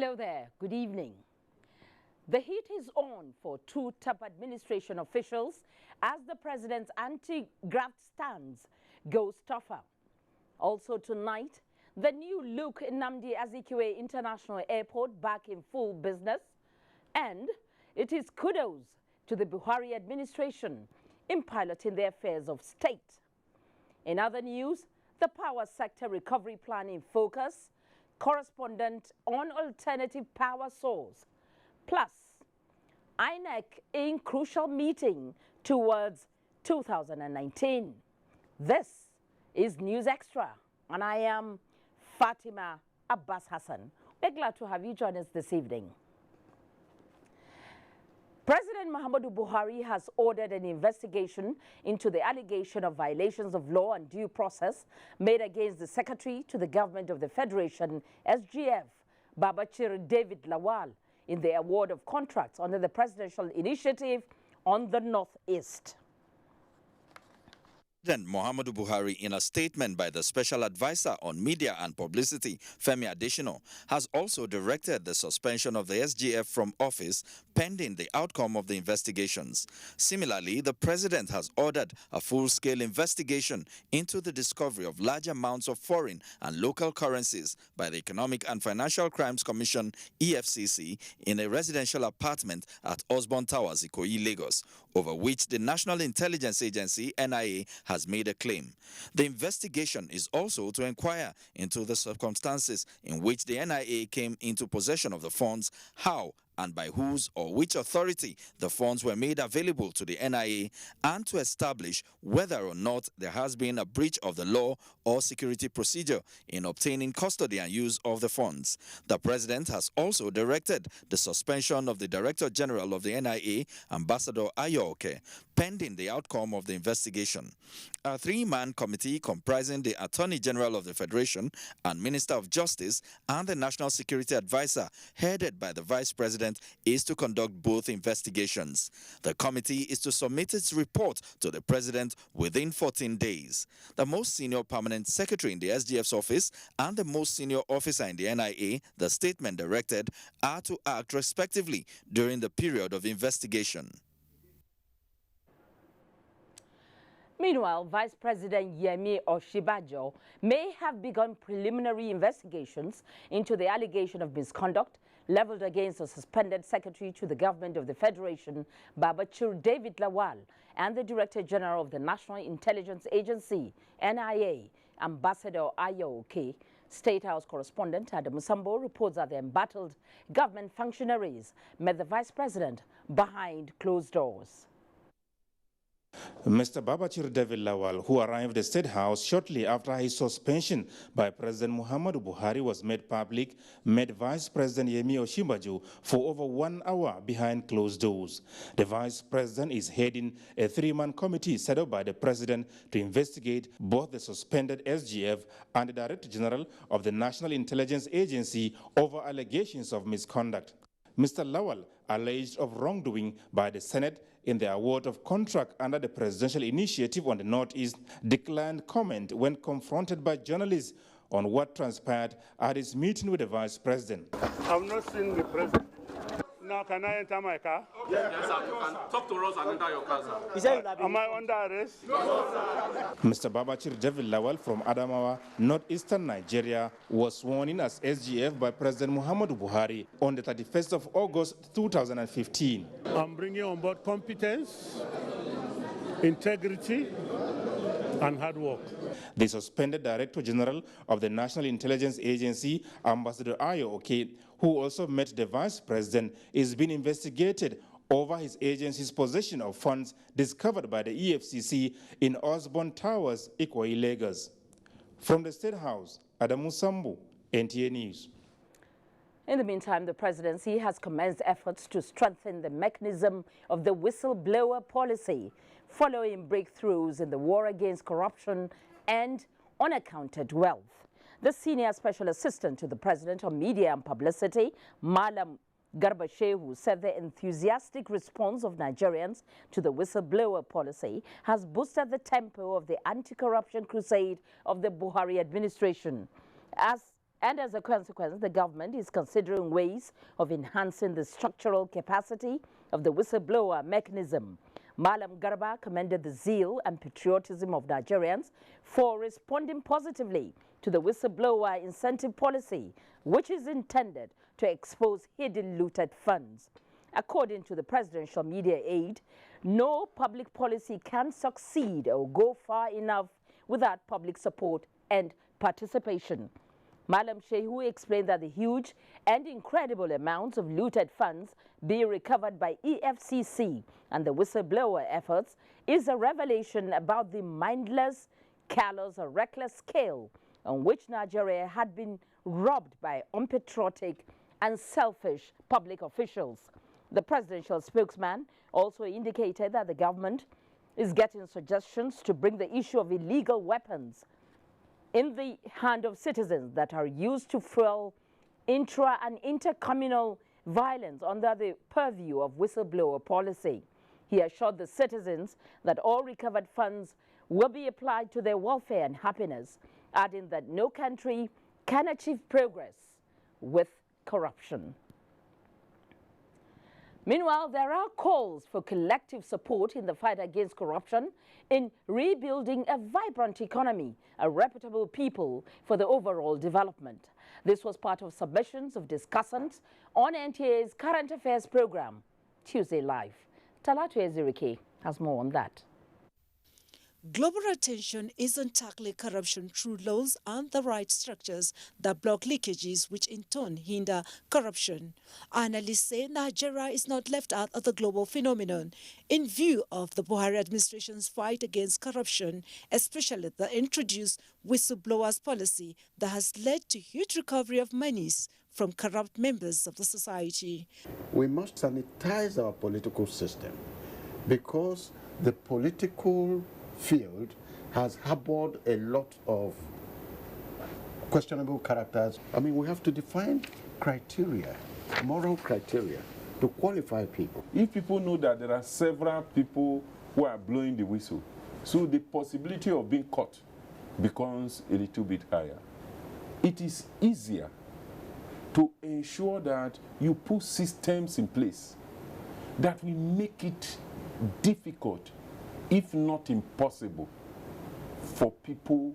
Hello there, good evening. The heat is on for two top administration officials as the president's anti-graft stance goes tougher. Also tonight, the new look in Nnamdi Azikiwe International Airport back in full business, and it is kudos to the Buhari administration in piloting the affairs of state. In other news, the power sector recovery plan in focus, correspondent on alternative power source, plus INEC in crucial meeting towards 2019. This is News Extra, and I am Fatima Abbas Hassan. We're glad to have you join us this evening. President Muhammadu Buhari has ordered an investigation into the allegation of violations of law and due process made against the Secretary to the Government of the Federation, SGF, Babachir David Lawal, in the award of contracts under the Presidential Initiative on the Northeast. President Muhammadu Buhari, in a statement by the Special Advisor on Media and Publicity, Femi Adesina, has also directed the suspension of the SGF from office pending the outcome of the investigations. Similarly, the President has ordered a full-scale investigation into the discovery of large amounts of foreign and local currencies by the Economic and Financial Crimes Commission, EFCC, in a residential apartment at Osborne Towers, Ikoyi, Lagos, over which the National Intelligence Agency, NIA, has made a claim. The investigation is also to inquire into the circumstances in which the NIA came into possession of the funds, how and by whose or which authority the funds were made available to the NIA, and to establish whether or not there has been a breach of the law or security procedure in obtaining custody and use of the funds. The President has also directed the suspension of the Director General of the NIA, Ambassador Ayo, pending the outcome of the investigation. A three-man committee comprising the Attorney General of the Federation and Minister of Justice and the National Security Advisor, headed by the Vice President, is to conduct both investigations. The committee is to submit its report to the President within 14 days. The most senior permanent secretary in the SGF's office and the most senior officer in the NIA, the statement directed, are to act respectively during the period of investigation. Meanwhile, Vice President Yemi Osinbajo may have begun preliminary investigations into the allegation of misconduct leveled against the suspended Secretary to the Government of the Federation, Babachir David Lawal, and the Director General of the National Intelligence Agency, NIA, Ambassador Ayo. State House correspondent Adam Musambo reports that the embattled government functionaries met the Vice President behind closed doors. Mr. Babachir David Lawal, who arrived at the State House shortly after his suspension by President Muhammadu Buhari was made public, met Vice President Yemi Osinbajo for over 1 hour behind closed doors. The Vice President is heading a three-man committee set up by the President to investigate both the suspended SGF and the Director General of the National Intelligence Agency over allegations of misconduct. Mr. Lawal, alleged of wrongdoing by the Senate in the award of contract under the Presidential Initiative on the Northeast, declined comment when confronted by journalists on what transpired at his meeting with the Vice President. I've not seen the President. Now, can I enter my car? Yes, sir. You can talk to us and enter your car, sir. Am I under arrest? No, sir. Mr. Babachir David Lawal from Adamawa, northeastern Nigeria, was sworn in as SGF by President Muhammadu Buhari on the 31st of August 2015. I'm bringing on board competence, integrity, and hard work. The suspended Director General of the National Intelligence Agency, Ambassador Ayo, who also met the Vice President, is being investigated over his agency's possession of funds discovered by the EFCC in Osborne Towers, Ikoyi, Lagos. From the State House, Adam Musambo, NTA News. In the meantime, the presidency has commenced efforts to strengthen the mechanism of the whistleblower policy following breakthroughs in the war against corruption and unaccounted wealth. The senior special assistant to the president on media and publicity, Malam Garba Shehu, said the enthusiastic response of Nigerians to the whistleblower policy has boosted the tempo of the anti-corruption crusade of the Buhari administration. As And as a consequence, the government is considering ways of enhancing the structural capacity of the whistleblower mechanism. Malam Garba commended the zeal and patriotism of Nigerians for responding positively to the whistleblower incentive policy, which is intended to expose hidden looted funds. According to the presidential media aide, no public policy can succeed or go far enough without public support and participation. Malam Shehu explained that the huge and incredible amounts of looted funds being recovered by EFCC and the whistleblower efforts is a revelation about the mindless, callous, or reckless scale on which Nigeria had been robbed by unpatriotic and selfish public officials. The presidential spokesman also indicated that the government is getting suggestions to bring the issue of illegal weapons in the hand of citizens that are used to fuel intra- and intercommunal violence under the purview of whistleblower policy. He assured the citizens that all recovered funds will be applied to their welfare and happiness, adding that no country can achieve progress with corruption. Meanwhile, there are calls for collective support in the fight against corruption, in rebuilding a vibrant economy, a reputable people for the overall development. This was part of submissions of discussants on NTA's Current Affairs program, Tuesday Live. Talatu Ezirike has more on that. Global attention is on tackling corruption through laws and the right structures that block leakages, which in turn hinder corruption. Analysts say Nigeria is not left out of the global phenomenon in view of the Buhari administration's fight against corruption, especially the introduced whistleblowers policy that has led to huge recovery of monies from corrupt members of the society. We must sanitize our political system because the political field has harbored a lot of questionable characters. I mean, we have to define criteria, moral criteria, to qualify people. If people know that there are several people who are blowing the whistle, so the possibility of being caught becomes a little bit higher. It is easier to ensure that you put systems in place that will make it difficult, if not impossible, for people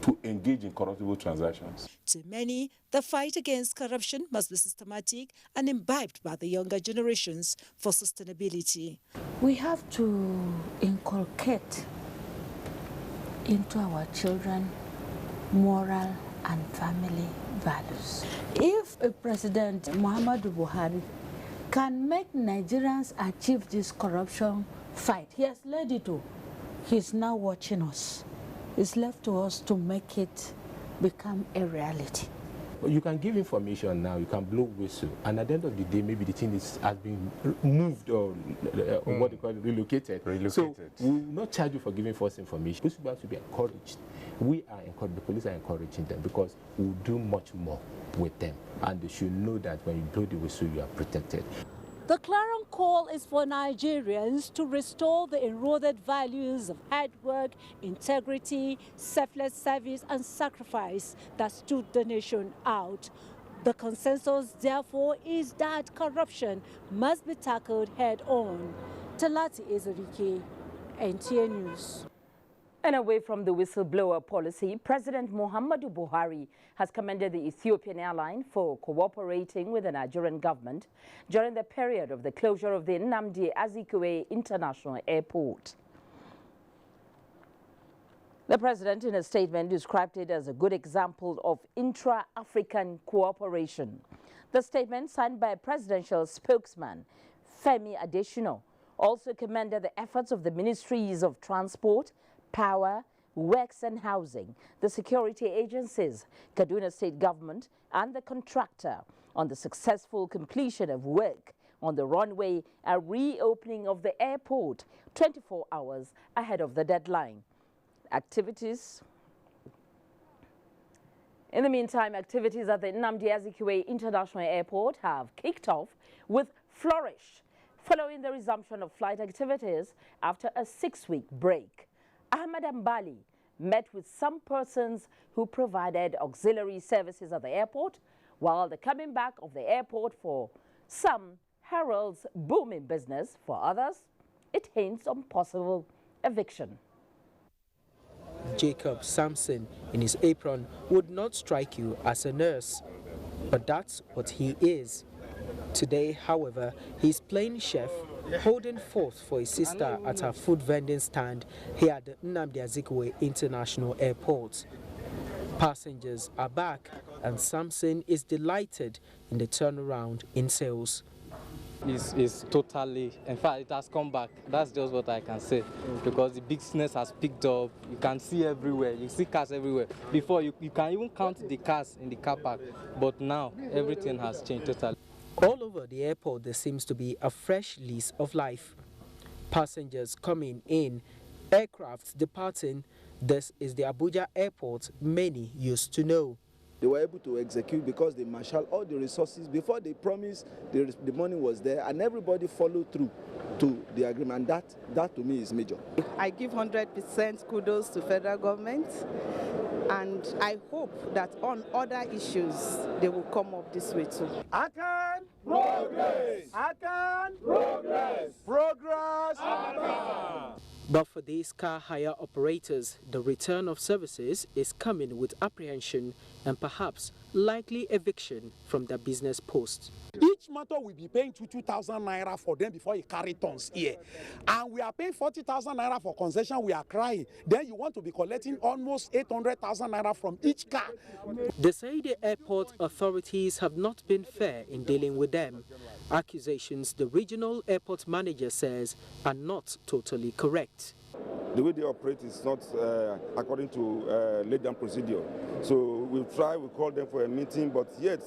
to engage in corruptible transactions. To many, the fight against corruption must be systematic and imbibed by the younger generations for sustainability. We have to inculcate into our children moral and family values. If President Muhammadu Buhari can make Nigerians achieve this corruption fight, he has led it to. He's now watching us. It's left to us to make it become a reality. You can give information now, you can blow whistle, and at the end of the day, maybe the thing has been moved or what they call it, relocated. So we will not charge you for giving false information. Those people have to be encouraged. We are encouraged, the police are encouraging them because we will do much more with them. And they should know that when you blow the whistle, you are protected. The clarion call is for Nigerians to restore the eroded values of hard work, integrity, selfless service and sacrifice that stood the nation out. The consensus, therefore, is that corruption must be tackled head-on. Talatu Ezirike, NTA News. And away from the whistleblower policy, President Muhammadu Buhari has commended the Ethiopian airline for cooperating with the Nigerian government during the period of the closure of the Nnamdi Azikiwe International Airport. The president, in a statement, described it as a good example of intra-African cooperation. The statement, signed by presidential spokesman Femi Adesina, also commended the efforts of the Ministries of Transport, Power, Works and Housing, the security agencies, Kaduna State Government and the contractor on the successful completion of work on the runway and reopening of the airport 24 hours ahead of the deadline. In the meantime, activities at the Nnamdi Azikiwe International Airport have kicked off with flourish following the resumption of flight activities after a 6-week break. Ahmad Ambali met with some persons who provided auxiliary services at the airport, while the coming back of the airport for some heralds booming business. For others, it hints on possible eviction. Jacob Samson in his apron would not strike you as a nurse, but that's what he is. Today, however, he's playing chef, holding forth for his sister at her food vending stand here at the Nnamdi Azikiwe International Airport. Passengers are back, and Samson is delighted in the turnaround in sales. It's totally, in fact, it has come back. That's just what I can say, because the business has picked up. You can see everywhere. You see cars everywhere. Before, you can even count the cars in the car park, but now everything has changed totally. All over the airport, there seems to be a fresh lease of life. Passengers coming in, aircrafts departing. This is the Abuja airport many used to know. They were able to execute because they marshaled all the resources. Before they promised, the money was there, and everybody followed through to the agreement. That to me is major. I give 100% kudos to federal government, and I hope that on other issues they will come up this way too. Akan progress! Akan progress! Progress! Akan! But for these car hire operators, the return of services is coming with apprehension and perhaps likely eviction from their business posts. Each motor will be paying 2,000 naira for them before you carry tons here. And we are paying 40,000 naira for concession, we are crying. Then you want to be collecting almost 800,000 naira from each car. They say the airport authorities have not been fair in dealing with them. Accusations the regional airport manager says are not totally correct. The way they operate is not according to laid down procedure. So we call them for a meeting, but yet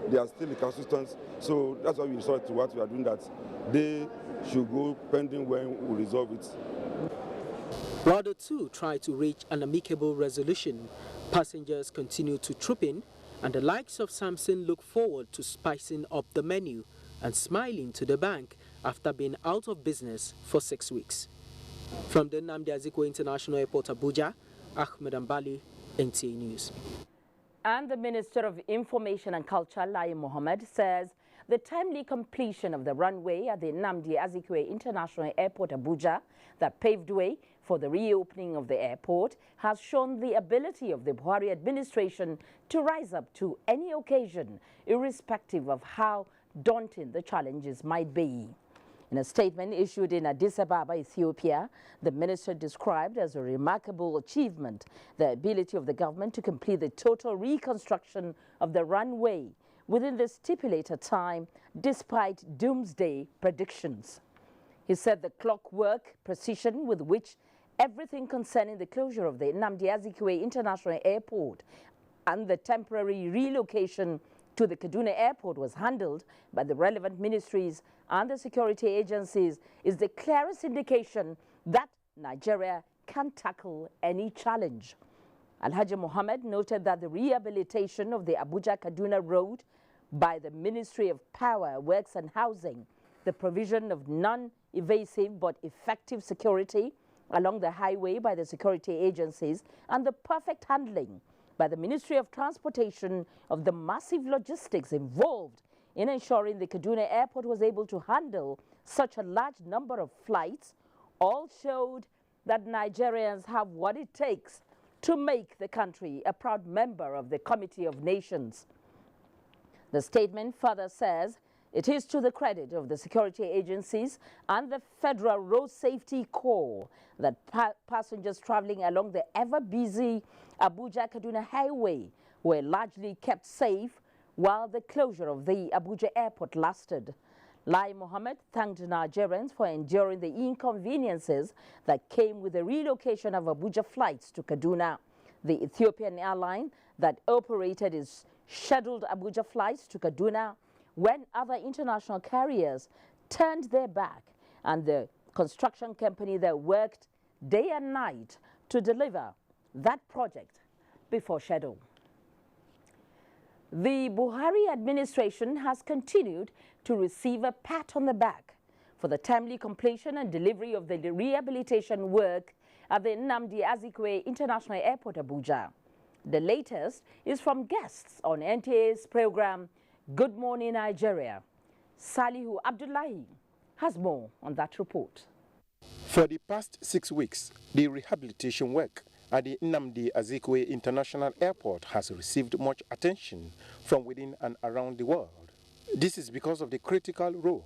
they are still inconsistent. So that's why we resort to what we are doing, that they should go pending when we resolve it. While the two try to reach an amicable resolution, passengers continue to troop in, and the likes of Samson look forward to spicing up the menu and smiling to the bank after being out of business for 6 weeks. From the Nnamdi Azikiwe International Airport, Abuja, Ahmed Ambali, NTA News. And the Minister of Information and Culture, Lai Mohammed, says the timely completion of the runway at the Nnamdi Azikiwe International Airport, Abuja, that paved way for the reopening of the airport, has shown the ability of the Buhari administration to rise up to any occasion, irrespective of how daunting the challenges might be. In a statement issued in Addis Ababa, Ethiopia, the minister described as a remarkable achievement the ability of the government to complete the total reconstruction of the runway within the stipulated time, despite doomsday predictions. He said the clockwork precision with which everything concerning the closure of the Nnamdi Azikiwe International Airport and the temporary relocation to the Kaduna Airport was handled by the relevant ministries and the security agencies is the clearest indication that Nigeria can tackle any challenge. Alhaji Mohammed noted that the rehabilitation of the Abuja-Kaduna Road by the Ministry of Power, Works and Housing, the provision of non-evasive but effective security along the highway by the security agencies, and the perfect handling by the Ministry of Transportation of the massive logistics involved in ensuring the Kaduna Airport was able to handle such a large number of flights, all showed that Nigerians have what it takes to make the country a proud member of the Committee of Nations. The statement further says it is to the credit of the security agencies and the Federal Road Safety Corps that passengers traveling along the ever-busy Abuja-Kaduna Highway were largely kept safe while the closure of the Abuja airport lasted. Lai Mohammed thanked Nigerians for enduring the inconveniences that came with the relocation of Abuja flights to Kaduna. The Ethiopian airline that operated its scheduled Abuja flights to Kaduna when other international carriers turned their back, and the construction company that worked day and night to deliver that project before schedule. The Buhari administration has continued to receive a pat on the back for the timely completion and delivery of the rehabilitation work at the Nnamdi Azikiwe International Airport, Abuja. The latest is from guests on NTA's program, Good Morning Nigeria. Salihu Abdullahi has more on that report. For the past 6 weeks, the rehabilitation work at the Nnamdi Azikiwe International Airport has received much attention from within and around the world. This is because of the critical role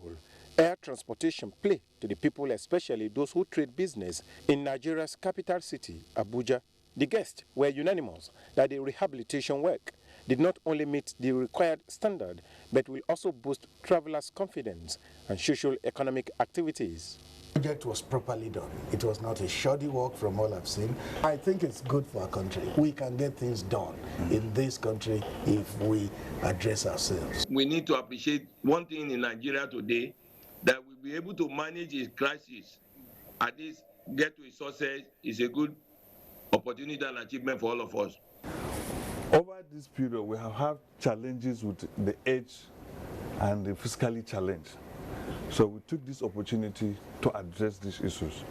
air transportation play to the people, especially those who trade business in Nigeria's capital city, Abuja. The guests were unanimous that the rehabilitation work did not only meet the required standard, but will also boost travelers' confidence and socio-economic activities. The project was properly done. It was not a shoddy work from all I've seen. I think it's good for our country. We can get things done in this country if we address ourselves. We need to appreciate one thing in Nigeria today, that we'll be able to manage a crisis, at least get to a success, is a good opportunity and achievement for all of us. Over this period, we have had challenges with the age and the fiscally challenged. So we took this opportunity to address these issues.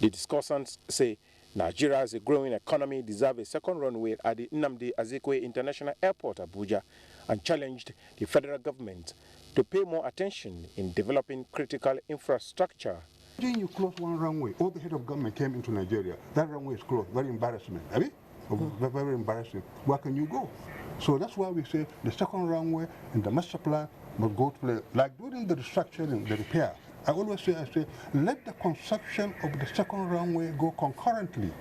The discussants say Nigeria as a growing economy deserves a second runway at the Nnamdi Azikiwe International Airport, Abuja, and challenged the federal government to pay more attention in developing critical infrastructure. When you close one runway, all the head of government came into Nigeria. That runway is closed. Very embarrassment. Very embarrassing. Where can you go? So that's why we say the second runway in the master plan must go to play. Like during the restructuring, the repair, I always say, let the construction of the second runway go concurrently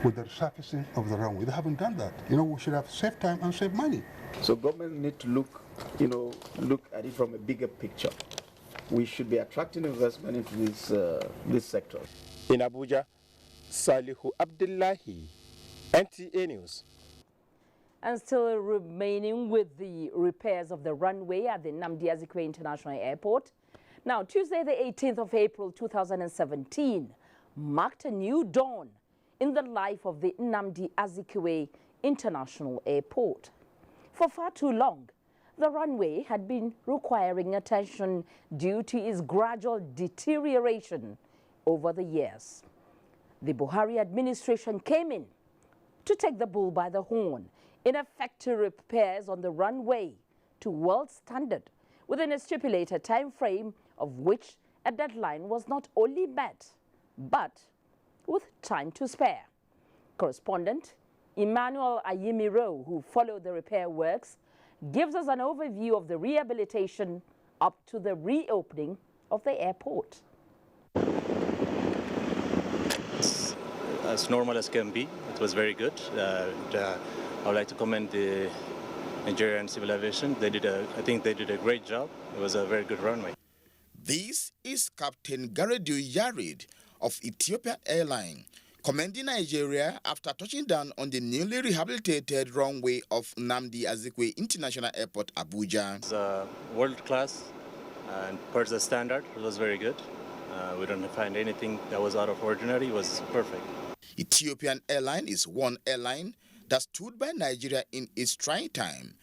with the resurfacing of the runway. They haven't done that. We should have saved time and saved money. So government need to look at it from a bigger picture. We should be attracting investment into this sector. In Abuja, Salihu Abdullahi, NTA News. And still remaining with the repairs of the runway at the Nnamdi Azikiwe International Airport. Now, Tuesday, the 18th of April, 2017, marked a new dawn in the life of the Nnamdi Azikiwe International Airport. For far too long, the runway had been requiring attention due to its gradual deterioration over the years. The Buhari administration came in to take the bull by the horn in effective repairs on the runway to world standard within a stipulated time frame, of which a deadline was not only met, but with time to spare. Correspondent Emmanuel Ayimiro, who followed the repair works, gives us an overview of the rehabilitation up to the reopening of the airport. As normal as can be. It was very good. I would like to commend the Nigerian Civil Aviation. I think they did a great job. It was a very good runway. This is Captain Garedu Yarid of Ethiopian Airlines, commending Nigeria after touching down on the newly rehabilitated runway of Nnamdi Azikiwe International Airport, Abuja. It's world class and per the standard. It was very good. We don't find anything that was out of ordinary. It was perfect. Ethiopian Airlines is one airline that stood by Nigeria in its trying time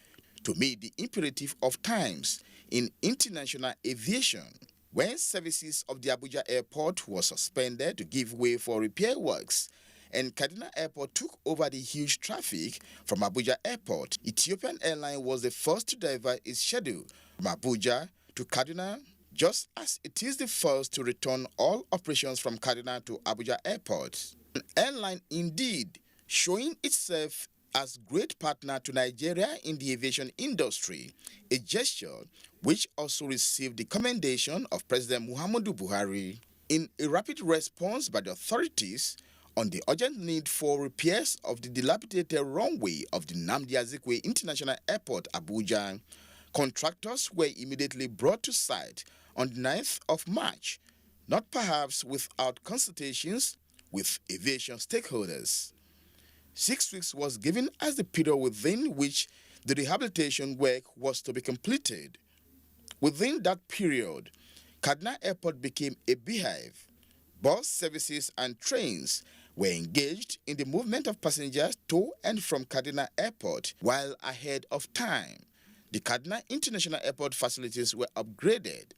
to meet the imperative of times in international aviation. When services of the Abuja airport were suspended to give way for repair works, and Kaduna Airport took over the huge traffic from Abuja Airport, Ethiopian Airlines was the first to divert its schedule from Abuja to Kaduna, just as it is the first to return all operations from Kaduna to Abuja Airport. An airline indeed showing itself as great partner to Nigeria in the aviation industry, a gesture which also received the commendation of President Muhammadu Buhari. In a rapid response by the authorities on the urgent need for repairs of the dilapidated runway of the Nnamdi Azikiwe International Airport, Abuja, contractors were immediately brought to site on the 9th of March, not perhaps without consultations with aviation stakeholders. 6 weeks was given as the period within which the rehabilitation work was to be completed. Within that period, Kaduna Airport became a beehive. Bus services and trains were engaged in the movement of passengers to and from Kaduna Airport, while ahead of time, the Kaduna International Airport facilities were upgraded.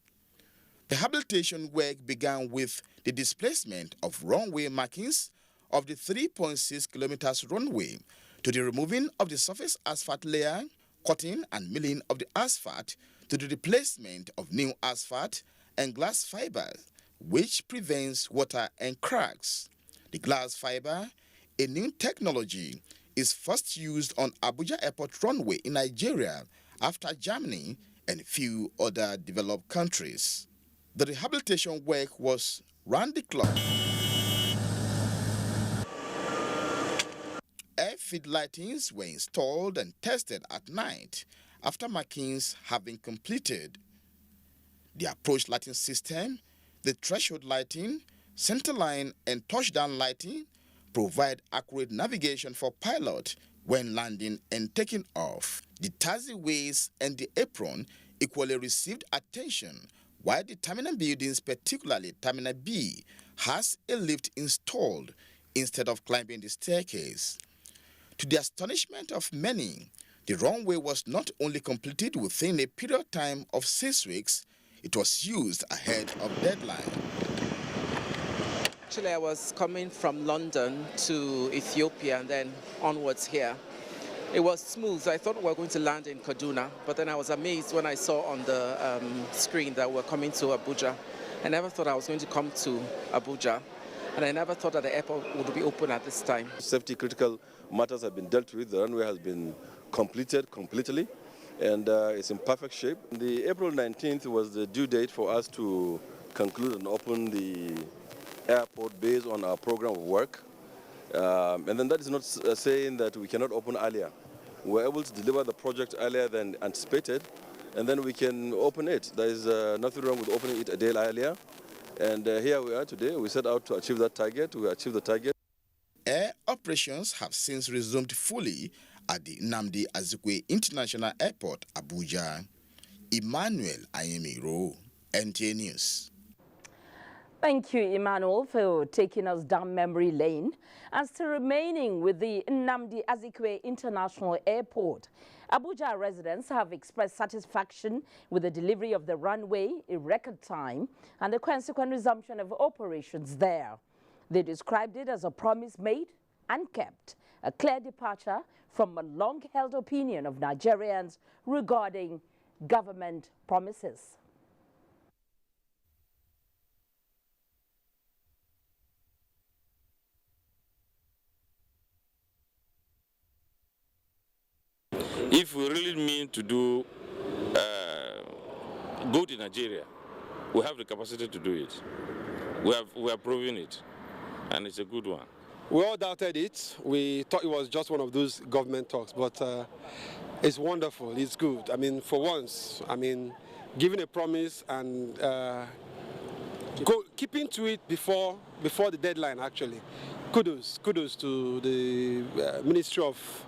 The rehabilitation work began with the displacement of runway markings of the 3.6 kilometers runway to the removing of the surface asphalt layer, cutting and milling of the asphalt to the replacement of new asphalt and glass fiber, which prevents water and cracks. The glass fiber, a new technology, is first used on Abuja Airport runway in Nigeria after Germany and a few other developed countries. The rehabilitation work was round the clock. Airfield lightings were installed and tested at night after markings have been completed. The approach lighting system, the threshold lighting, centerline and touchdown lighting provide accurate navigation for pilot when landing and taking off. The taxiways and the apron equally received attention, while the terminal buildings, particularly Terminal B, has a lift installed instead of climbing the staircase. To the astonishment of many, the runway was not only completed within a period of time of 6 weeks, it was used ahead of deadline. Actually, I was coming from London to Ethiopia and then onwards here. It was smooth. I thought we were going to land in Kaduna, but then I was amazed when I saw on the screen that we're coming to Abuja. I never thought I was going to come to Abuja, and I never thought that the airport would be open at this time. Safety critical matters have been dealt with. The runway has been completed completely, and it's in perfect shape. The April 19th was the due date for us to conclude and open the airport based on our program of work. And then that is not saying that we cannot open earlier. We were able to deliver the project earlier than anticipated, and then we can open it. There is nothing wrong with opening it a day earlier. And here we are today. We set out to achieve that target. We achieved the target. Air operations have since resumed fully at the Nnamdi Azikiwe International Airport, Abuja. Emmanuel Ayemiro, NTA News. Thank you, Emmanuel, for taking us down memory lane. And still remaining with the Nnamdi Azikiwe International Airport, Abuja residents have expressed satisfaction with the delivery of the runway in record time and the consequent resumption of operations there. They described it as a promise made and kept, a clear departure from a long-held opinion of Nigerians regarding government promises. If we really mean to do good in Nigeria, we have the capacity to do it. We have proven it, and it's a good one. We all doubted it. We thought it was just one of those government talks, but it's wonderful. It's good. I mean, for once, giving a promise and keeping to it before the deadline. Actually, kudos to the Ministry of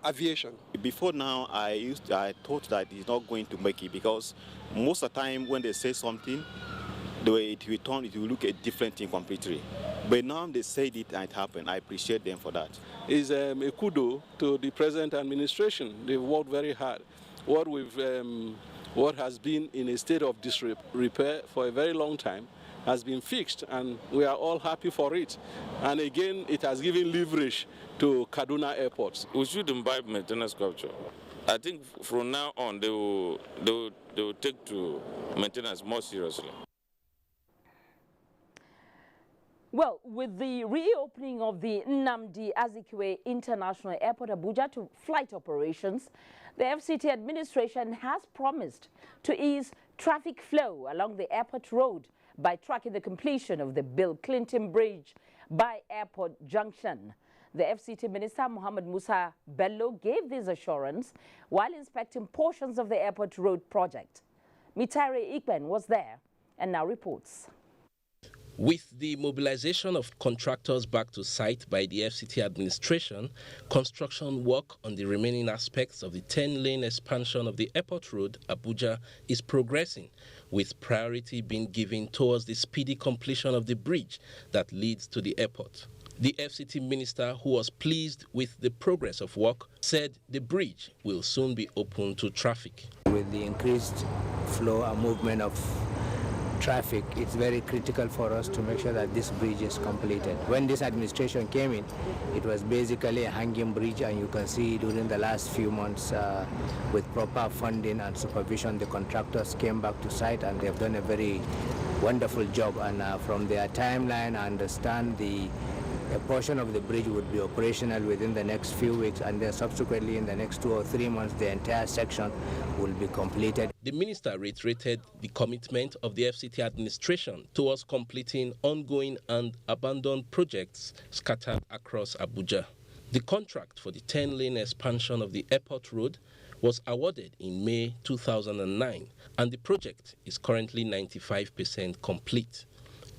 Aviation. Before now, I thought that it's not going to make it, because most of the time when they say something, the way it will turn, it will look a different thing completely. But now they said it and it happened. I appreciate them for that. It's a kudo to the present administration. They've worked very hard. What has been in a state of disrepair for a very long time has been fixed, and we are all happy for it. And again, it has given leverage to Kaduna airports. We should imbibe maintenance culture. I think from now on, they will take to maintenance more seriously. Well, with the reopening of the Nnamdi Azikiwe International Airport Abuja to flight operations, the FCT administration has promised to ease traffic flow along the airport road by tracking the completion of the Bill Clinton Bridge by Airport Junction. The FCT Minister Muhammad Musa Bello gave this assurance while inspecting portions of the airport road project. Mitare Ikben was there and now reports. With the mobilization of contractors back to site by the FCT administration, construction work on the remaining aspects of the 10-lane expansion of the airport road, Abuja, is progressing, with priority being given towards the speedy completion of the bridge that leads to the airport. The FCT minister, who was pleased with the progress of work, said the bridge will soon be open to traffic. With the increased flow and movement of traffic, it's very critical for us to make sure that this bridge is completed. When this administration came in, it was basically a hanging bridge, and you can see during the last few months with proper funding and supervision, the contractors came back to site and they've done a very wonderful job. And from their timeline, I understand a portion of the bridge would be operational within the next few weeks, and then subsequently in the next 2 or 3 months the entire section will be completed. The minister reiterated the commitment of the FCT administration towards completing ongoing and abandoned projects scattered across Abuja. The contract for the 10-lane expansion of the airport road was awarded in May 2009, and the project is currently 95% complete.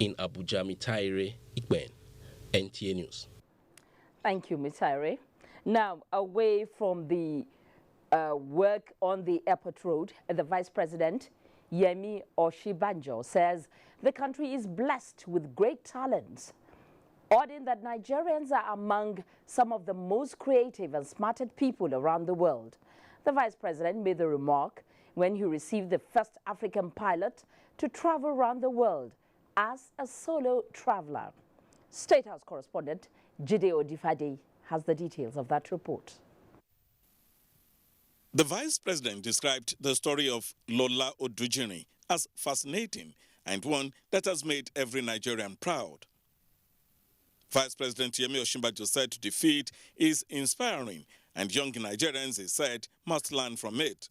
In Abuja, Mitaire Ikben, NTA News. Thank you, Mitaire. Now, away from the work on the airport road, the Vice President, Yemi Oshibanjo, says the country is blessed with great talents, adding that Nigerians are among some of the most creative and smartest people around the world. The Vice President made the remark when he received the first African pilot to travel around the world as a solo traveler. State House correspondent Jide Odifade has the details of that report. The Vice President described the story of Lola Odujini as fascinating and one that has made every Nigerian proud. Vice President Yemi Osinbajo said the feat is inspiring and young Nigerians, he said, must learn from it.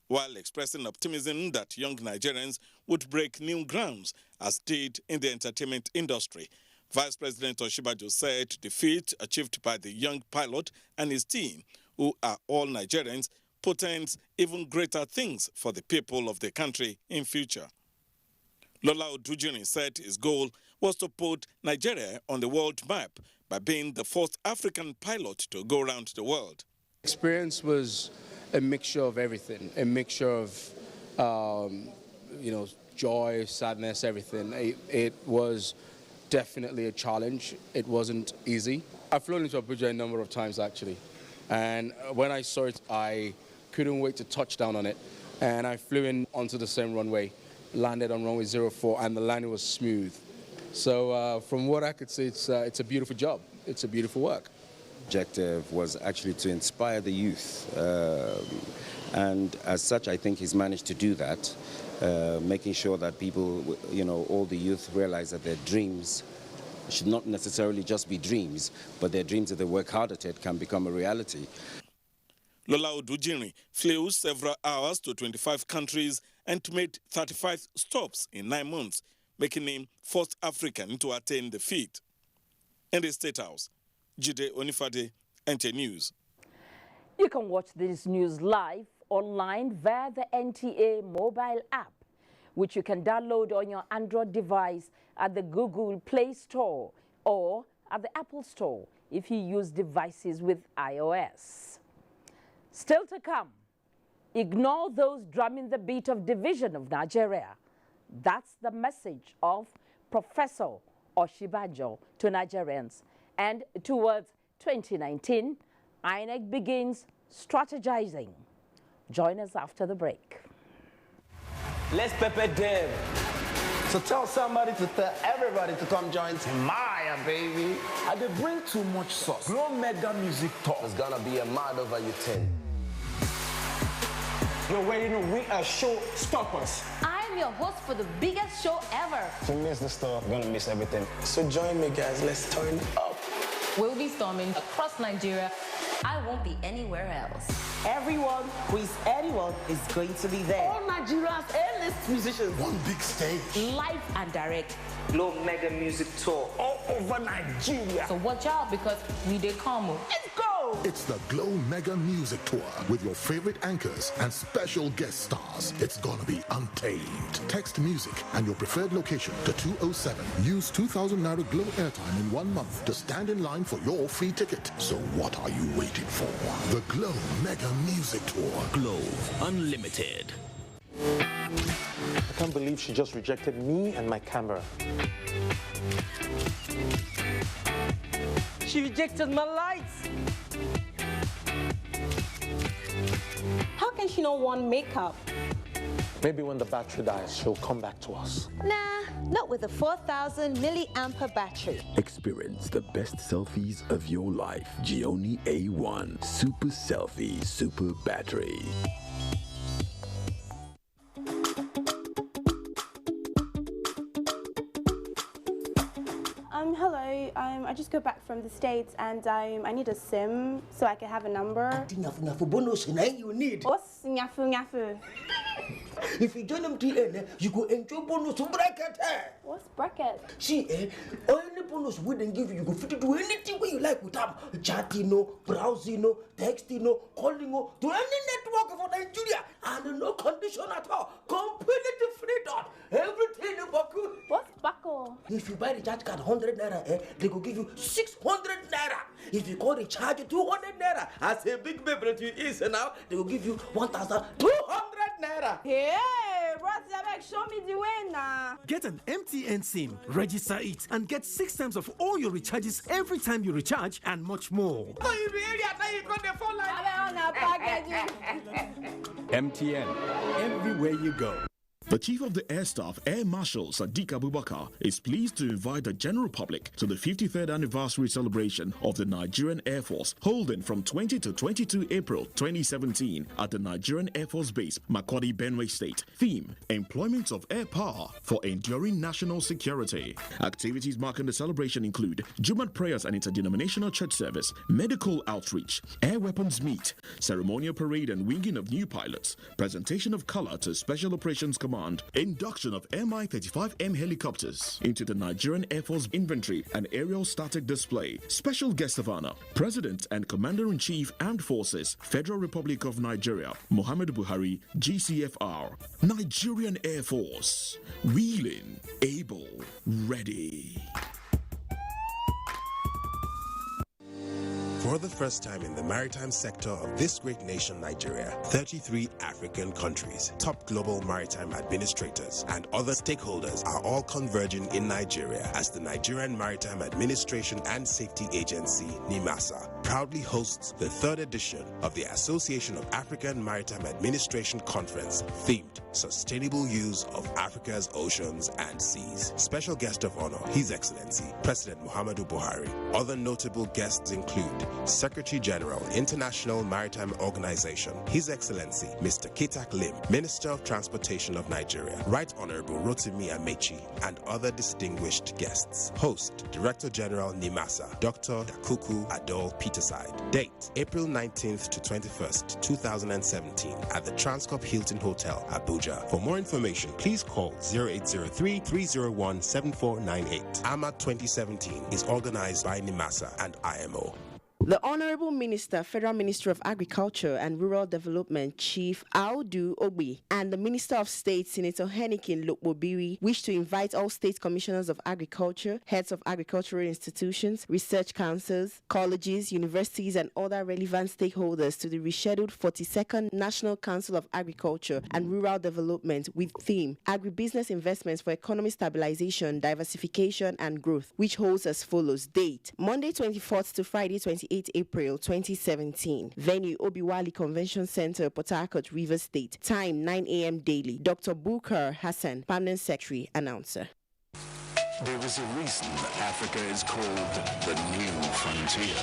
While expressing optimism that young Nigerians would break new grounds as did in the entertainment industry, Vice President Osinbajo said the feat achieved by the young pilot and his team, who are all Nigerians, portends even greater things for the people of the country in future. Lola Odujini said his goal was to put Nigeria on the world map by being the first African pilot to go around the world. Experience was a mixture of everything, a mixture of, joy, sadness, everything. It was definitely a challenge. It wasn't easy. I've flown into Abuja a number of times, actually. And when I saw it, I couldn't wait to touch down on it. And I flew in onto the same runway, landed on runway 04, and the landing was smooth. So from what I could see, it's a beautiful job. It's a beautiful work. Objective was actually to inspire the youth. And as such, I think he's managed to do that, making sure that people, all the youth realize that their dreams should not necessarily just be dreams, but their dreams, if they work hard at it, can become a reality. Lola Odujini flew several hours to 25 countries and made 35 stops in 9 months, making him first African to attain the feat. In the State House, Jide Onifade, NTA News. You can watch this news live online via the NTA mobile app, which you can download on your Android device at the Google Play Store or at the Apple Store if you use devices with iOS. Still to come, ignore those drumming the beat of division of Nigeria. That's the message of Professor Oshibanjo to Nigerians. And towards 2019, INEC begins strategizing. Join us after the break. Let's pepper them. So tell somebody to tell everybody to come join Timaya, baby. I did bring too much sauce. Glow Mega Music Talk. It's gonna be a mad over your 10. You already know we are showstoppers. I'm your host for the biggest show ever. If you miss the stuff, you're gonna miss everything. So join me, guys. Let's turn it up. We'll be storming across Nigeria. I won't be anywhere else. Everyone who is anyone is going to be there. All Nigeria's A-list musicians. One big stage. Live and direct. Glow Mega Music Tour all over Nigeria. So watch out because we dey come. Let's go! It's the Glow Mega Music Tour with your favorite anchors and special guest stars. It's gonna be untamed. Text music and your preferred location to 207. Use 2,000 Naira Glow airtime in 1 month to stand in line for your free ticket. So what are you waiting for? The Glow Mega Music Tour. Glow Unlimited. I can't believe she just rejected me and my camera. She rejected my lights. How can she not want makeup? Maybe when the battery dies, she'll come back to us. Nah, not with a 4,000 milliampere battery. Experience the best selfies of your life. Gioni A1 Super Selfie Super Battery. Hello. I just got back from the States and I need a SIM so I can have a number. You need. What's nyafu nyafu? If you join MTN, you go enjoy bonus to bracket. What's bracket? See, any bonus we then give you, you go fit to do anything where you like with them. Chatting, browsing, texting, calling, to any network for Nigeria. And no condition at all. Completely free dot. Everything you buckle. What's buckle? If you buy the charge card 100 naira, they go give you 600 naira. If you call the charge 200 naira, as a big baby to you is now, they will give you 1,200 naira. Hey, brother, show me the way now. Get an MTN SIM, register it, and get 6 times of all your recharges every time you recharge, and much more. MTN, everywhere you go. The Chief of the Air Staff, Air Marshal Sadiq Abubakar, is pleased to invite the general public to the 53rd anniversary celebration of the Nigerian Air Force, holding from 20 to 22 April 2017 at the Nigerian Air Force Base, Makurdi, Benue State. Theme: Employment of Air Power for Enduring National Security. Activities marking the celebration include Jumat prayers and interdenominational church service, medical outreach, air weapons meet, ceremonial parade and winging of new pilots, presentation of color to Special Operations Command, induction of Mi-35M helicopters into the Nigerian Air Force inventory and aerial static display. Special guest of honor, President and Commander-in-Chief Armed Forces, Federal Republic of Nigeria, Muhammadu Buhari, GCFR. Nigerian Air Force, willing, able, ready. For the first time in the maritime sector of this great nation, Nigeria, 33 African countries, top global maritime administrators, and other stakeholders are all converging in Nigeria as the Nigerian Maritime Administration and Safety Agency, NIMASA, proudly hosts the 3rd edition of the Association of African Maritime Administration Conference, themed Sustainable Use of Africa's Oceans and Seas. Special guest of honor, His Excellency, President Muhammadu Buhari. Other notable guests include Secretary General, International Maritime Organization, His Excellency, Mr. Kitak Lim, Minister of Transportation of Nigeria, Right Honorable Rotimi Amechi, and other distinguished guests. Host, Director General NIMASA, Dr. Dakuku Adol Peterside. Date, April 19th to 21st, 2017, at the Transcorp Hilton Hotel, Abuja. For more information, please call 0803-301-7498. AMA 2017 is organized by NIMASA and IMO. The Honorable Minister, Federal Minister of Agriculture and Rural Development, Chief Audu Obi, and the Minister of State, Senator Henikin Lokbobiri, wish to invite all state commissioners of agriculture, heads of agricultural institutions, research councils, colleges, universities, and other relevant stakeholders to the rescheduled 42nd National Council of Agriculture and Rural Development with theme Agribusiness Investments for Economic Stabilization, Diversification, and Growth, which holds as follows. Date, Monday 24th to Friday 28th April 2017. Venue, Obiwali Convention Center, Port Harcourt, Rivers State. Time, 9 a.m. daily. Dr. Bukar Hassan, Permanent Secretary, Announcer. There is a reason Africa is called the new frontier.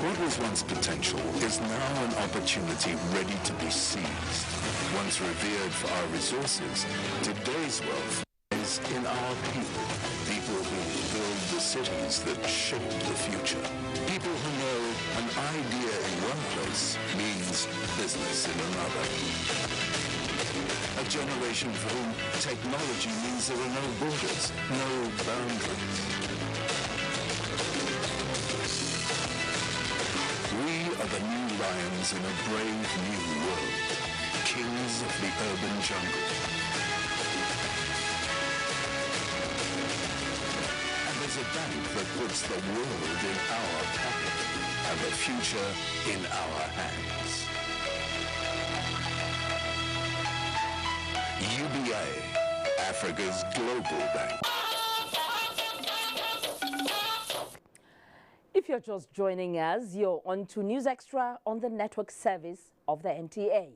What was once potential is now an opportunity ready to be seized. Once revered for our resources, today's wealth is in our people. People who build the cities that shape the future. People who know an idea in one place means business in another. A generation for whom technology means there are no borders, no boundaries. We are the new lions in a brave new world, kings of the urban jungle. And there's a bank that puts the world in our pocket and the future in our hands. UBA, Africa's global bank. If you're just joining us, you're on to News Extra on the network service of the NTA.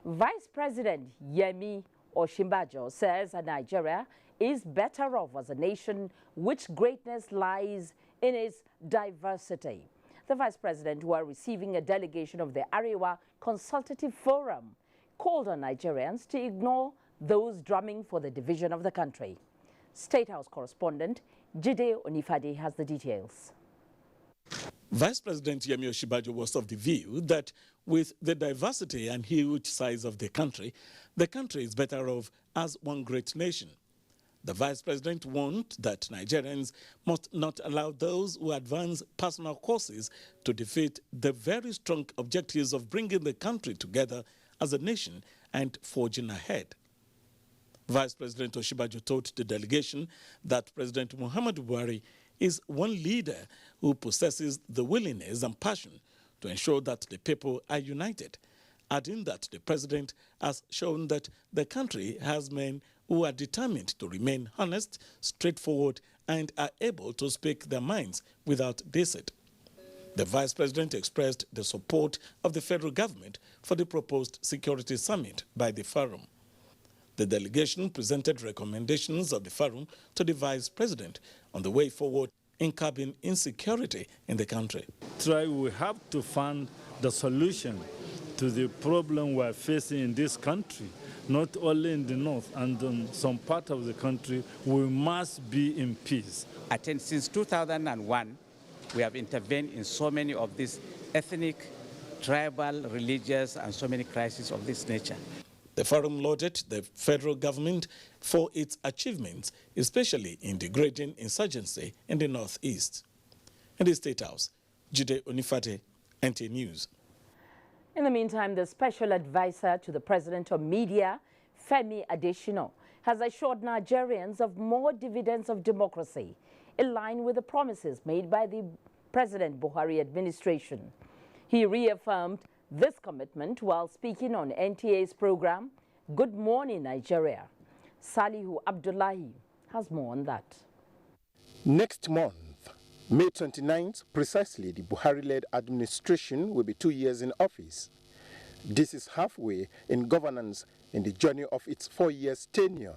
Vice President Yemi Osinbajo says Nigeria is better off as a nation which greatness lies in its diversity. The Vice President, while receiving a delegation of the Arewa Consultative Forum, called on Nigerians to ignore those drumming for the division of the country. State House correspondent Jide Onifade has the details. Vice President Yemi Osinbajo was of the view that with the diversity and huge size of the country is better off as one great nation. The Vice President warned that Nigerians must not allow those who advance personal courses to defeat the very strong objectives of bringing the country together as a nation and forging ahead. Vice President Osinbajo told the delegation that President Muhammadu Buhari is one leader who possesses the willingness and passion to ensure that the people are united, adding that the president has shown that the country has men who are determined to remain honest, straightforward, and are able to speak their minds without deceit. The vice president expressed the support of the federal government for the proposed security summit by the forum. The delegation presented recommendations of the forum to the vice president on the way forward in curbing insecurity in the country. We have to find the solution to the problem we're facing in this country, not only in the north and in some part of the country. We must be in peace. I think since 2001, we have intervened in so many of these ethnic, tribal, religious, and so many crises of this nature. The forum lauded the federal government for its achievements, especially in degrading insurgency in the northeast. In the State House, Jide Onifade, NTA News. In the meantime, the special advisor to the President of Media, Femi Adesina, has assured Nigerians of more dividends of democracy, in line with the promises made by the President Buhari administration. He reaffirmed this commitment while speaking on NTA's program, Good Morning Nigeria. Salihu Abdullahi has more on that. Next month, May 29th, precisely, the Buhari-led administration will be 2 years in office. This is halfway in governance in the journey of its 4 years tenure.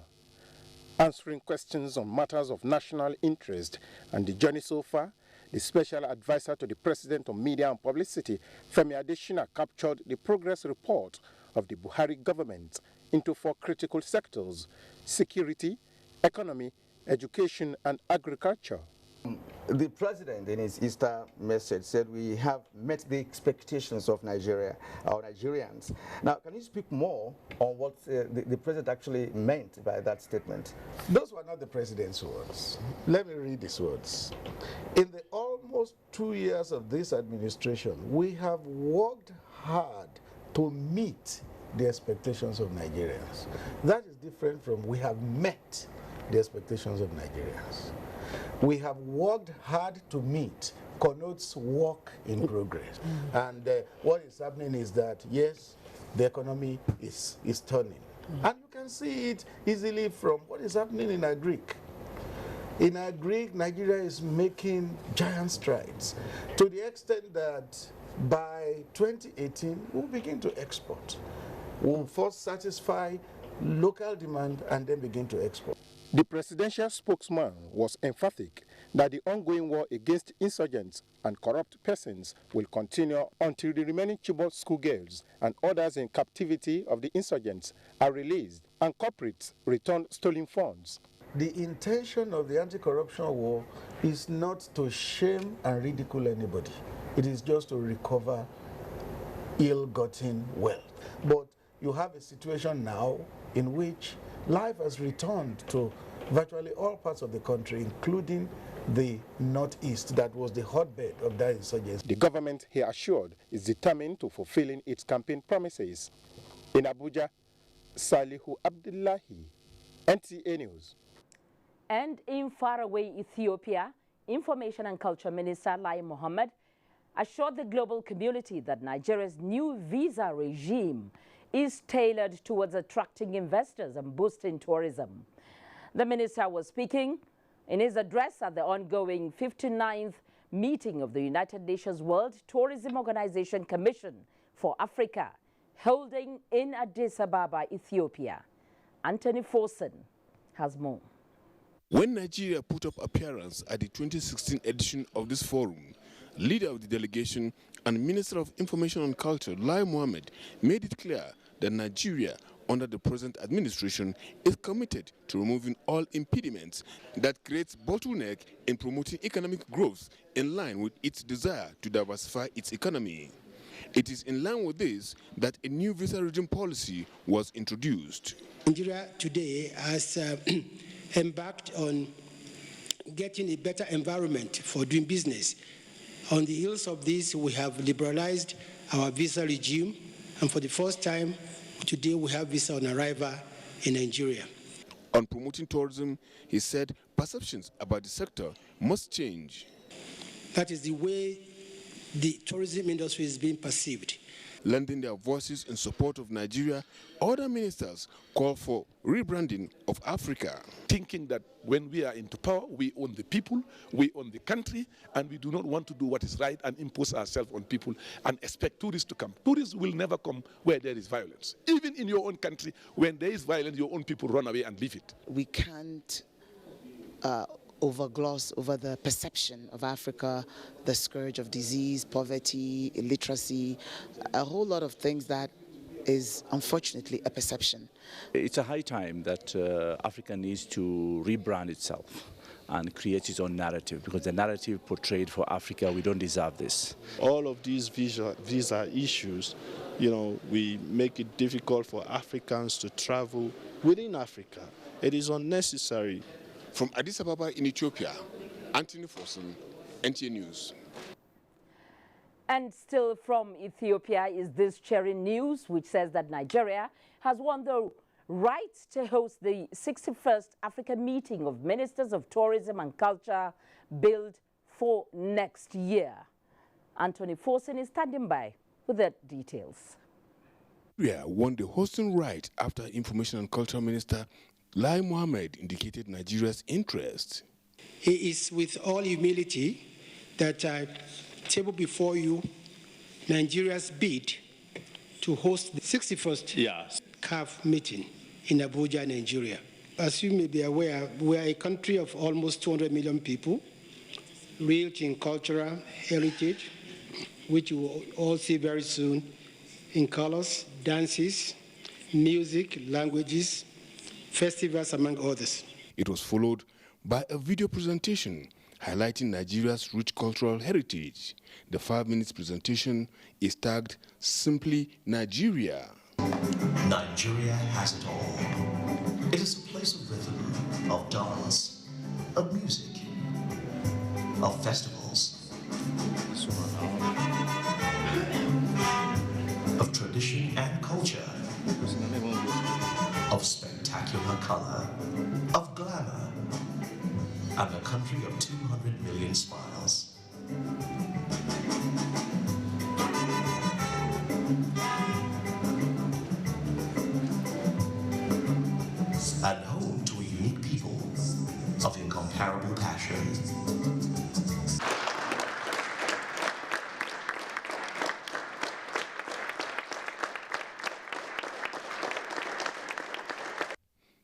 Answering questions on matters of national interest and the journey so far, the special advisor to the President of Media and Publicity, Femi Adesina, captured the progress report of the Buhari government into 4 critical sectors: security, economy, education, and agriculture. The president, in his Easter message, said we have met the expectations of Nigeria, our Nigerians. Now, can you speak more on what the president actually meant by that statement? Those were not the president's words. Let me read these words. In the almost 2 years of this administration, we have worked hard to meet the expectations of Nigerians. That is different from we have met the expectations of Nigerians. We have worked hard to meet connotes work in progress. And what is happening is that, yes, the economy is turning. And you can see it easily from what is happening in agric. In agric, Nigeria is making giant strides to the extent that by 2018, we'll begin to export. We'll first satisfy local demand and then begin to export. The presidential spokesman was emphatic that the ongoing war against insurgents and corrupt persons will continue until the remaining Chibok schoolgirls and others in captivity of the insurgents are released and culprits return stolen funds. The intention of the anti-corruption war is not to shame and ridicule anybody. It is just to recover ill-gotten wealth. But you have a situation now in which life has returned to virtually all parts of the country, including the northeast that was the hotbed of that insurgency. The government, he assured, is determined to fulfilling its campaign promises. In Abuja, Salihu Abdullahi, NTA News. And in faraway Ethiopia, Information and Culture Minister Lai Mohammed assured the global community that Nigeria's new visa regime is tailored towards attracting investors and boosting tourism. The minister was speaking in his address at the ongoing 59th meeting of the United Nations World Tourism Organization Commission for Africa, holding in Addis Ababa, Ethiopia. Anthony Forson has more. When Nigeria put up appearance at the 2016 edition of this forum, leader of the delegation and Minister of Information and Culture, Lai Mohammed, made it clear that Nigeria, under the present administration, is committed to removing all impediments that creates bottleneck in promoting economic growth in line with its desire to diversify its economy. It is in line with this that a new visa regime policy was introduced. Nigeria today has embarked on getting a better environment for doing business. On the heels of this, we have liberalized our visa regime, and for the first time, today we have visa on arrival in Nigeria. On promoting tourism, he said perceptions about the sector must change. That is the way the tourism industry is being perceived. Lending their voices in support of Nigeria, other ministers call for rebranding of Africa. Thinking that when we are into power, we own the people, we own the country, and we do not want to do what is right and impose ourselves on people and expect tourists to come. Tourists will never come where there is violence. Even in your own country, when there is violence, your own people run away and leave it. We can't overgloss over the perception of Africa, the scourge of disease, poverty, illiteracy, a whole lot of things that is unfortunately a perception. It's a high time that Africa needs to rebrand itself and create its own narrative, because the narrative portrayed for Africa, we don't deserve this. All of these visa issues, we make it difficult for Africans to travel within Africa. It is unnecessary. From Addis Ababa in Ethiopia, Anthony Forson, NTA News. And still from Ethiopia is this cheering news, which says that Nigeria has won the right to host the 61st African meeting of Ministers of Tourism and Culture billed for next year. Anthony Forson is standing by with the details. Nigeria won the hosting right after Information and Culture Minister Lai Mohammed indicated Nigeria's interest. It is with all humility that I table before you Nigeria's bid to host the 61st CAF meeting in Abuja, Nigeria. As you may be aware, we are a country of almost 200 million people, rich in cultural heritage, which you will all see very soon in colors, dances, music, languages, festivals, among others. It was followed by a video presentation highlighting Nigeria's rich cultural heritage. The 5-minute presentation is tagged Simply Nigeria. Nigeria has it all. It is a place of rhythm, of dance, of music, of festivals, of tradition and culture, of spectacular color, of glamour, and a country of 200 million smiles. And home to a unique people of incomparable passion.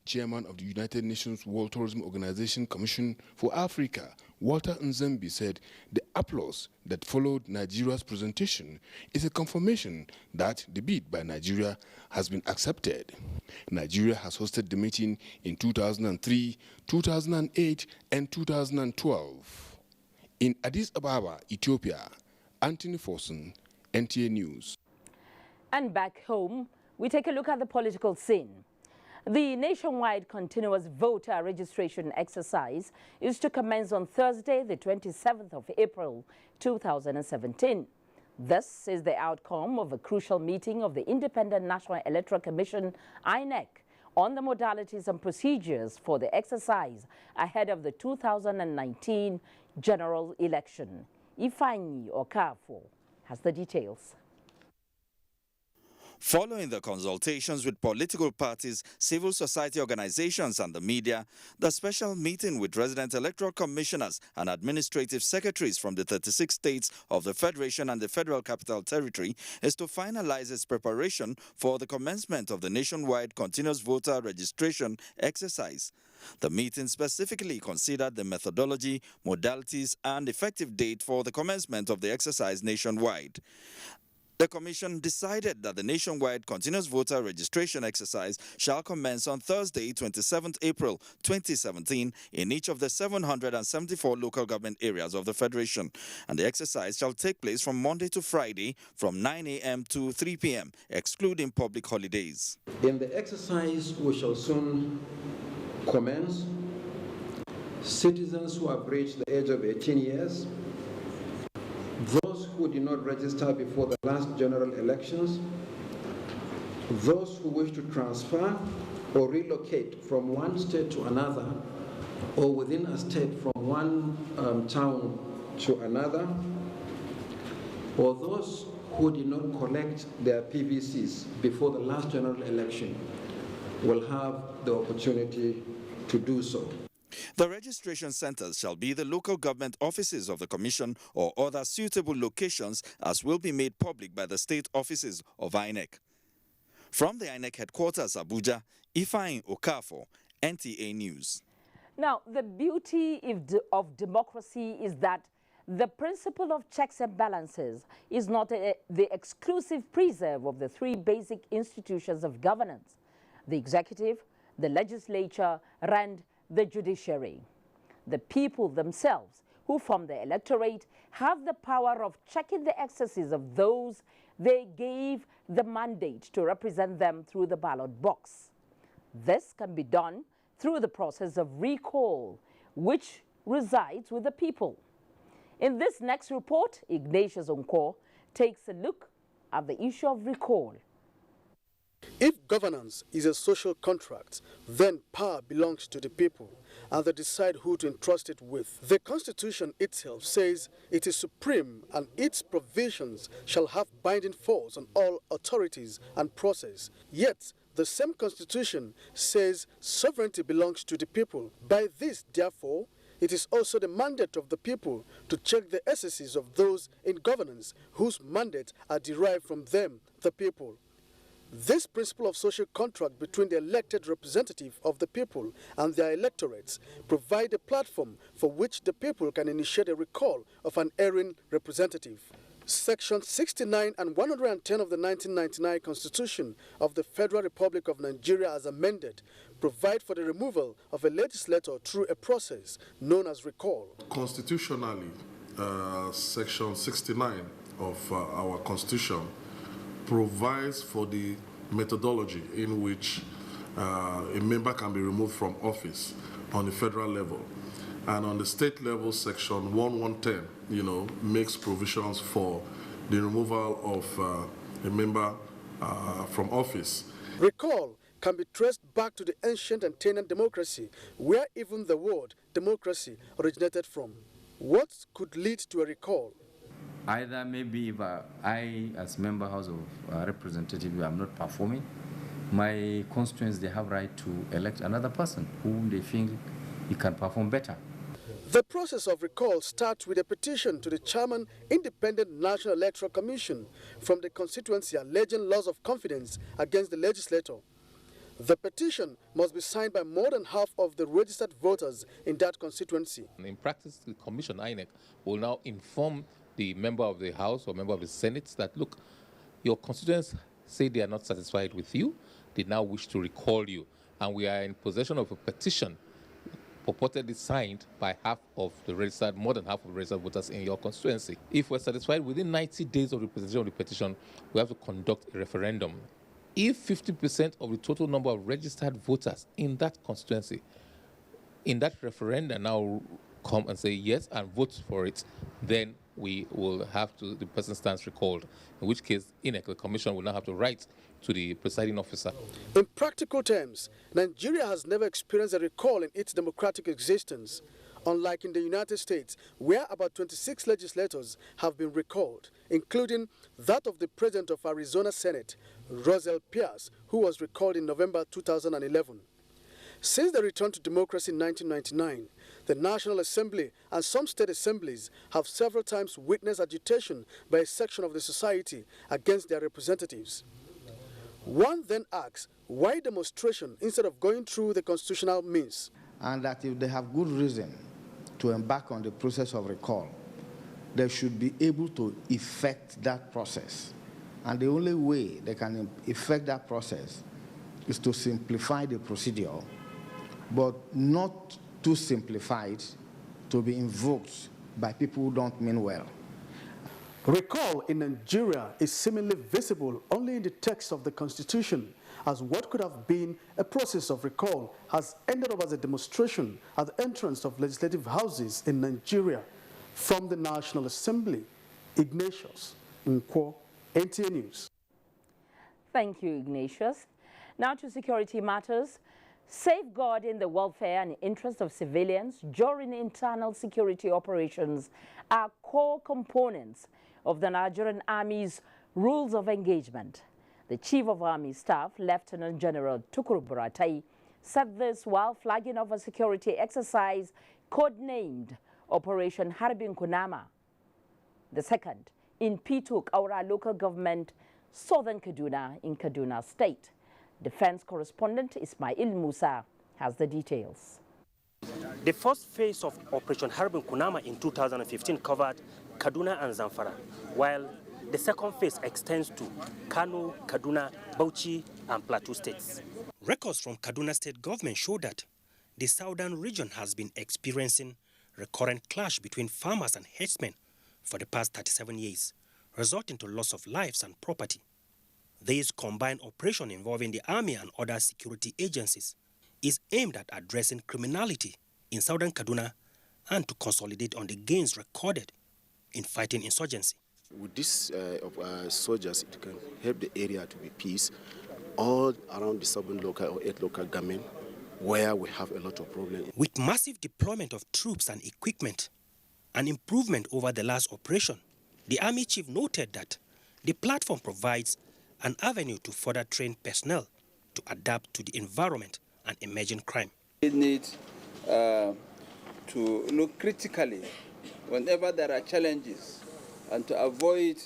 Chairman of the United Nations World Tourism Organization Commission for Africa, Walter Nzembi, said the applause that followed Nigeria's presentation is a confirmation that the bid by Nigeria has been accepted. Nigeria has hosted the meeting in 2003, 2008, and 2012. In Addis Ababa, Ethiopia, Anthony Forson, NTA News. And back home, we take a look at the political scene. The nationwide continuous voter registration exercise is to commence on Thursday, the 27th of April, 2017. This is the outcome of a crucial meeting of the Independent National Electoral Commission, INEC, on the modalities and procedures for the exercise ahead of the 2019 general election. Ifeanyi Okafor has the details. Following the consultations with political parties, civil society organizations and the media, the special meeting with resident electoral commissioners and administrative secretaries from the 36 states of the Federation and the Federal Capital Territory is to finalize its preparation for the commencement of the nationwide continuous voter registration exercise. The meeting specifically considered the methodology, modalities, and effective date for the commencement of the exercise nationwide. The Commission decided that the nationwide continuous voter registration exercise shall commence on Thursday, 27th April 2017 in each of the 774 local government areas of the Federation, and the exercise shall take place from Monday to Friday from 9 a.m. to 3 p.m., excluding public holidays. In the exercise, we shall soon commence. Citizens who have reached the age of 18 years, those who did not register before the last general elections, those who wish to transfer or relocate from one state to another or within a state from one town to another, or those who did not collect their PVCs before the last general election will have the opportunity to do so. The registration centers shall be the local government offices of the Commission or other suitable locations, as will be made public by the state offices of INEC. From the INEC headquarters, Abuja, Ifeanyi Okafor, NTA News. Now, the beauty of democracy is that the principle of checks and balances is not the exclusive preserve of the three basic institutions of governance: the executive, the legislature, and the judiciary. The people themselves, who form the electorate, have the power of checking the excesses of those they gave the mandate to represent them through the ballot box. This can be done through the process of recall, which resides with the people. In this next report, Ignatius Onko takes a look at the issue of recall. If governance is a social contract, then power belongs to the people, and they decide who to entrust it with. The Constitution itself says it is supreme, and its provisions shall have binding force on all authorities and process. Yet, the same Constitution says sovereignty belongs to the people. By this, therefore, it is also the mandate of the people to check the excesses of those in governance whose mandates are derived from them, the people. This principle of social contract between the elected representative of the people and their electorates provide a platform for which the people can initiate a recall of an erring representative. Section 69 and 110 of the 1999 Constitution of the Federal Republic of Nigeria, as amended, provide for the removal of a legislator through a process known as recall. Constitutionally, Section 69 of our Constitution provides for the methodology in which a member can be removed from office on the federal level. And on the state level, Section 1110, makes provisions for the removal of a member from office. Recall can be traced back to the ancient and tenant democracy, where even the word democracy originated from. What could lead to a recall? Either maybe if I, as member House of Representative, am not performing, my constituents, they have right to elect another person whom they think he can perform better. The process of recall starts with a petition to the Chairman, Independent National Electoral Commission, from the constituency alleging loss of confidence against the legislator. The petition must be signed by more than half of the registered voters in that constituency. In practice, the Commission, INEC, will now inform the member of the House or member of the Senate that, look, your constituents say they are not satisfied with you, they now wish to recall you, and we are in possession of a petition purportedly signed by more than half of the registered voters in your constituency. If we're satisfied within 90 days of the presentation of the petition, we have to conduct a referendum. If 50% of the total number of registered voters in that constituency, in that referendum now come and say yes and vote for it, then we will have to, the person stands recalled, in which case INEC, the Commission, will now have to write to the presiding officer. In practical terms, Nigeria has never experienced a recall in its democratic existence. unlike in the United States, where about 26 legislators have been recalled, including that of the president of Arizona Senate, Rosel Pierce, who was recalled in November 2011. Since the return to democracy in 1999, the National Assembly and some state assemblies have several times witnessed agitation by a section of the society against their representatives. One then asks, why demonstration instead of going through the constitutional means? And that if they have good reason to embark on the process of recall, they should be able to effect that process. And the only way they can effect that process is to simplify the procedure, but not too simplified to be invoked by people who don't mean well. Recall in Nigeria is seemingly visible only in the text of the Constitution, as what could have been a process of recall has ended up as a demonstration at the entrance of legislative houses in Nigeria. From the National Assembly, Ignatius Nkwo, NTA News. Thank you, Ignatius. Now to security matters. Safeguarding the welfare and interest of civilians during internal security operations are core components of the Nigerian Army's rules of engagement. The Chief of Army Staff, Lieutenant General Tukuru Buratai, said this while flagging off a security exercise codenamed Operation Harbin Kunama, the second in Pituk, Aura local government, Southern Kaduna in Kaduna State. Defense correspondent Ismail Musa has the details. The first phase of Operation Harbin Kunama in 2015 covered Kaduna and Zamfara, while the second phase extends to Kano, Kaduna, Bauchi, and Plateau states. Records from Kaduna state government show that the southern region has been experiencing recurrent clash between farmers and herdsmen for the past 37 years, resulting to loss of lives and property. This combined operation involving the army and other security agencies is aimed at addressing criminality in southern Kaduna and to consolidate on the gains recorded in fighting insurgency. With these soldiers, it can help the area to be peace all around the 7 local or 8 local government where we have a lot of problems. With massive deployment of troops and equipment and improvement over the last operation, the Army Chief noted that the platform provides an avenue to further train personnel to adapt to the environment and emerging crime. We need to look critically whenever there are challenges and to avoid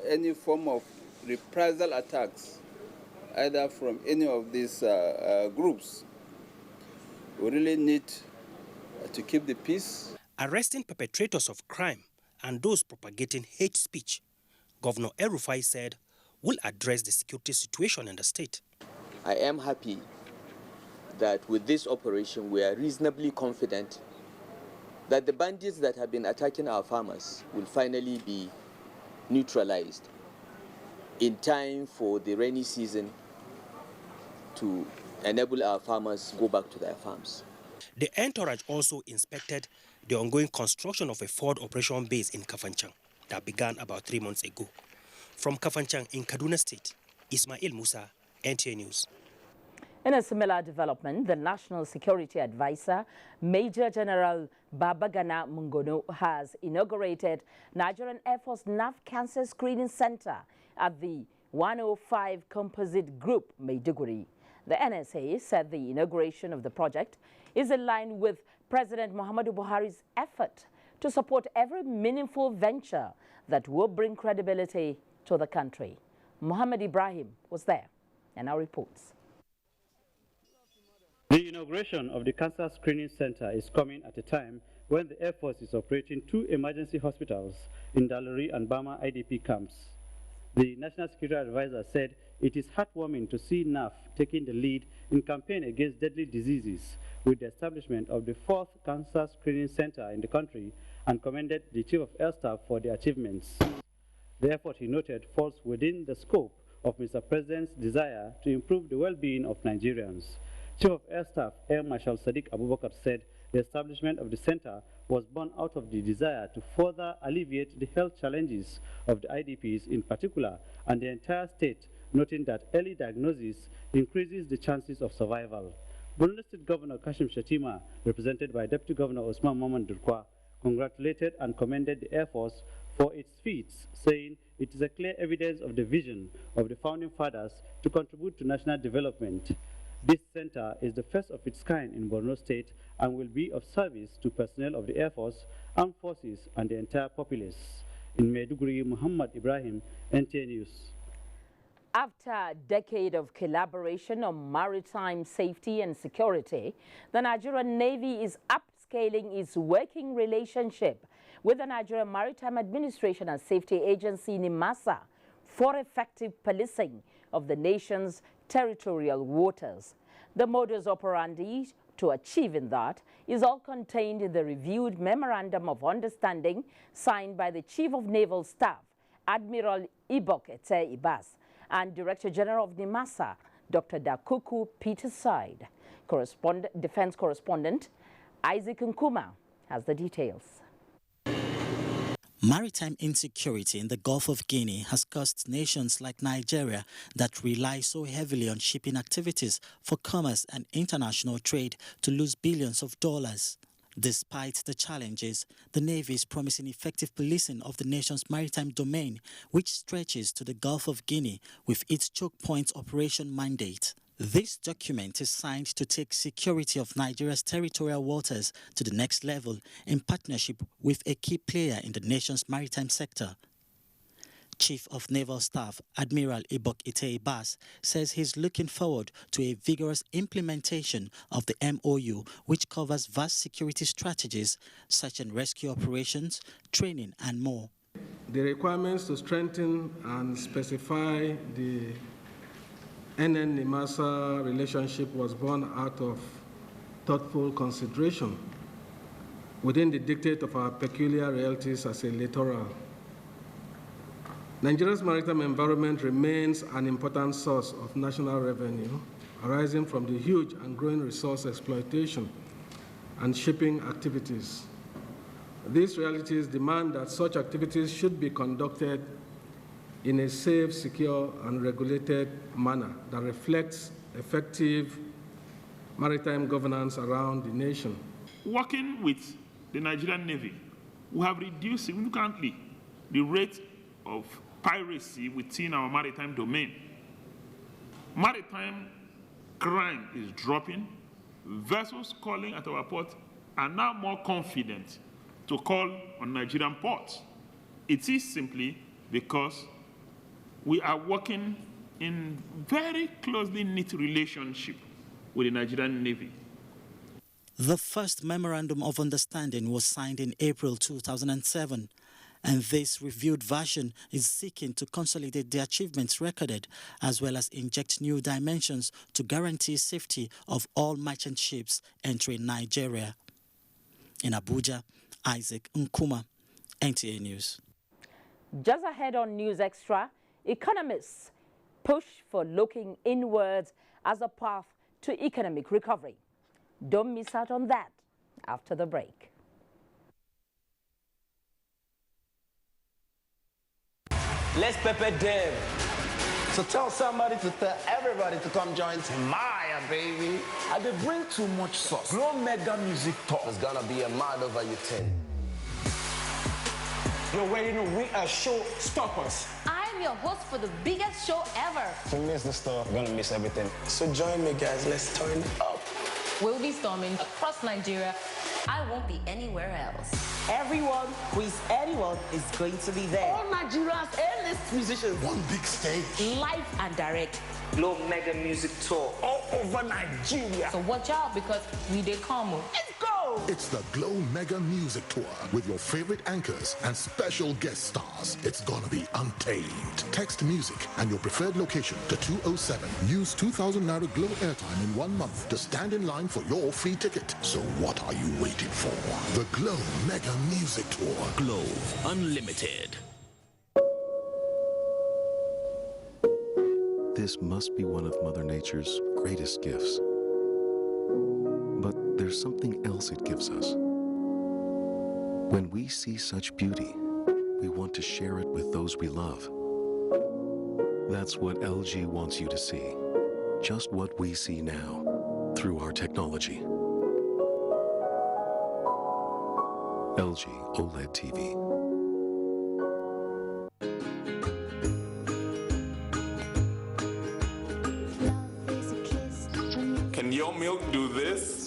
any form of reprisal attacks, either from any of these groups. We really need to keep the peace. Arresting perpetrators of crime and those propagating hate speech, Governor El-Rufai said, will address the security situation in the state. I am happy that with this operation we are reasonably confident that the bandits that have been attacking our farmers will finally be neutralized in time for the rainy season to enable our farmers to go back to their farms. The entourage also inspected the ongoing construction of a forward operation base in Kafanchang that began about 3 months ago. From Kafanchang in Kaduna State, Ismail Musa, NTA News. In a similar development, the National Security Advisor, Major General Babagana Mungono, has inaugurated Nigerian Air Force NAV Cancer Screening Center at the 105 Composite Group, Maiduguri. The NSA said the inauguration of the project is in line with President Muhammadu Buhari's effort to support every meaningful venture that will bring credibility to the country. Muhammad Ibrahim was there and now reports. The inauguration of the Cancer Screening Center is coming at a time when the Air Force is operating 2 emergency hospitals in Dalori and Bama IDP camps. The National Security Advisor said it is heartwarming to see NAF taking the lead in campaign against deadly diseases with the establishment of the 4th Cancer Screening Center in the country and commended the Chief of Air Staff for the achievements. The effort, he noted, falls within the scope of Mr. President's desire to improve the well-being of Nigerians. Chief of Air Staff Air Marshal Sadiq Abubakar said the establishment of the center was born out of the desire to further alleviate the health challenges of the IDPs in particular and the entire state, noting that early diagnosis increases the chances of survival. Borno State Governor Kashim Shettima, represented by Deputy Governor Osman Maman Durkwa, congratulated and commended the Air Force for its feats, saying it is a clear evidence of the vision of the founding fathers to contribute to national development. This center is the first of its kind in Borno State and will be of service to personnel of the Air Force, Armed Forces, and the entire populace. In Maiduguri, Muhammad Ibrahim, NTA News. After a decade of collaboration on maritime safety and security, the Nigerian Navy is upscaling its working relationship with the Nigerian Maritime Administration and Safety Agency, NIMASA, for effective policing of the nation's territorial waters. The modus operandi to achieving that is all contained in the reviewed Memorandum of Understanding signed by the Chief of Naval Staff, Admiral Ibok Ete-Ibas, and Director General of NIMASA, Dr. Dakuku Peterside. Defense correspondent Isaac Nkuma has the details. Maritime insecurity in the Gulf of Guinea has caused nations like Nigeria that rely so heavily on shipping activities for commerce and international trade to lose billions of dollars. Despite the challenges, the Navy is promising effective policing of the nation's maritime domain, which stretches to the Gulf of Guinea with its choke points operation mandate. This document is signed to take security of Nigeria's territorial waters to the next level in partnership with a key player in the nation's maritime sector. Chief of Naval Staff Admiral Ibok Ete-Ibas says he's looking forward to a vigorous implementation of the MOU, which covers vast security strategies, search and rescue operations, training and more. The requirements to strengthen and specify the NN-NIMASA relationship was born out of thoughtful consideration within the dictate of our peculiar realities as a littoral. Nigeria's maritime environment remains an important source of national revenue arising from the huge and growing resource exploitation and shipping activities. These realities demand that such activities should be conducted in a safe, secure, and regulated manner that reflects effective maritime governance around the nation. Working with the Nigerian Navy, we have reduced significantly the rate of piracy within our maritime domain. Maritime crime is dropping. Vessels calling at our port are now more confident to call on Nigerian ports. It is simply because we are working in very closely knit relationship with the Nigerian Navy. The first Memorandum of Understanding was signed in April 2007, and this reviewed version is seeking to consolidate the achievements recorded as well as inject new dimensions to guarantee safety of all merchant ships entering Nigeria. In Abuja, Isaac Nkuma, NTA News. Just ahead on News Extra, economists push for looking inwards as a path to economic recovery. Don't miss out on that after the break. Let's pepper them. So tell somebody to tell everybody to come join Timaya, baby. I did bring too much sauce. No mega music talk. It's gonna be a mad over you 10. You already know we are showstoppers. I'm your host for the biggest show ever. If you miss the stuff, you're gonna miss everything. So join me, guys. Let's turn it up. We'll be storming across Nigeria. I won't be anywhere else. Everyone who is anyone is going to be there. All Nigeria's A-list musicians. One big stage. Live and direct. Glow Mega Music Tour all over Nigeria. So watch out because we dey come. Let's go! It's the Glow Mega Music Tour with your favorite anchors and special guest stars. It's gonna be untamed. Text music and your preferred location to 207. Use 2,000 Naira Glow airtime in 1 month to stand in line for your free ticket. So what are you waiting for? The Glow Mega Music Tour. Glow Unlimited. This must be one of Mother Nature's greatest gifts. But there's something else it gives us. When we see such beauty, we want to share it with those we love. That's what LG wants you to see. Just what we see now. 3 through our technology. LG OLED TV. Can your milk do this?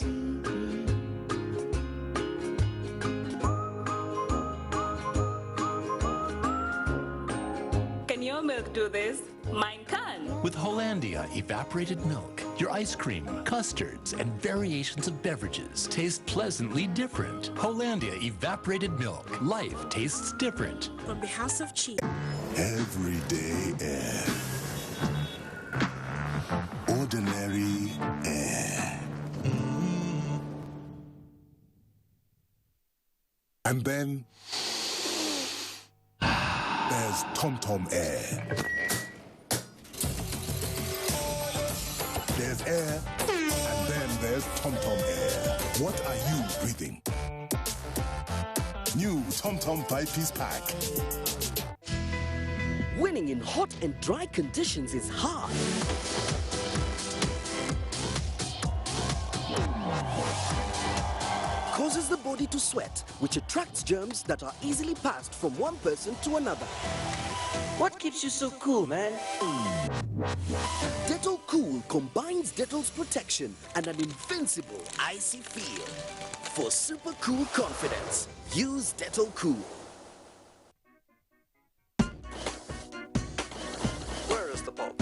Can your milk do this? Mine can. With Hollandia evaporated milk, your ice cream, custards, and variations of beverages taste pleasantly different. Hollandia evaporated milk. Life tastes different. From the House of Cheese. Everyday air. Ordinary air. And then there's TomTom Air. There's air, and then there's TomTom Air. What are you breathing? New TomTom 5-piece pack. Winning in hot and dry conditions is hard. Causes the body to sweat, which attracts germs that are easily passed from one person to another. What keeps you so cool, man? Dettol Cool combines Dettol's protection and an invincible icy feel. For super cool confidence, use Dettol Cool. Where is the pulp?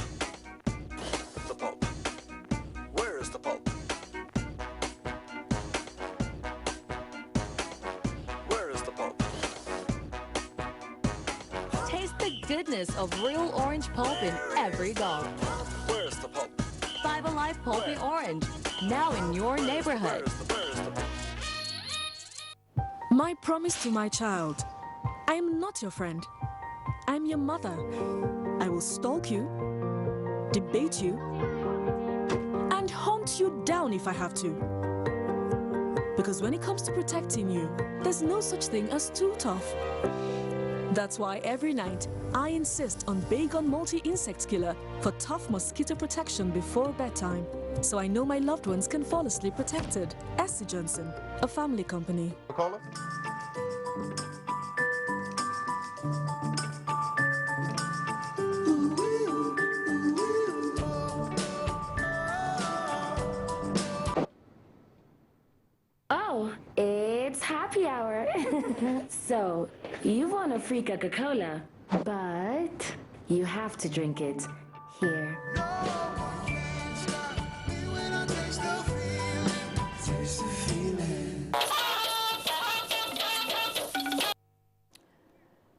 The pulp. Where is the pulp? Where is the pulp? Taste the goodness of real orange pulp in every gulp. Where is the pulp? 5 Alive Pulpy Orange, now in your neighborhood. My promise to my child. I am not your friend. I'm your mother. I will stalk you, debate you, and hunt you down if I have to. Because when it comes to protecting you, there's no such thing as too tough. That's why every night, I insist on Baygon Multi-Insect Killer for tough mosquito protection before bedtime. So I know my loved ones can fall asleep protected. S.C. Johnson, a family company. Caller? Oh, it's happy hour. So, you want a free Coca-Cola, but you have to drink it here.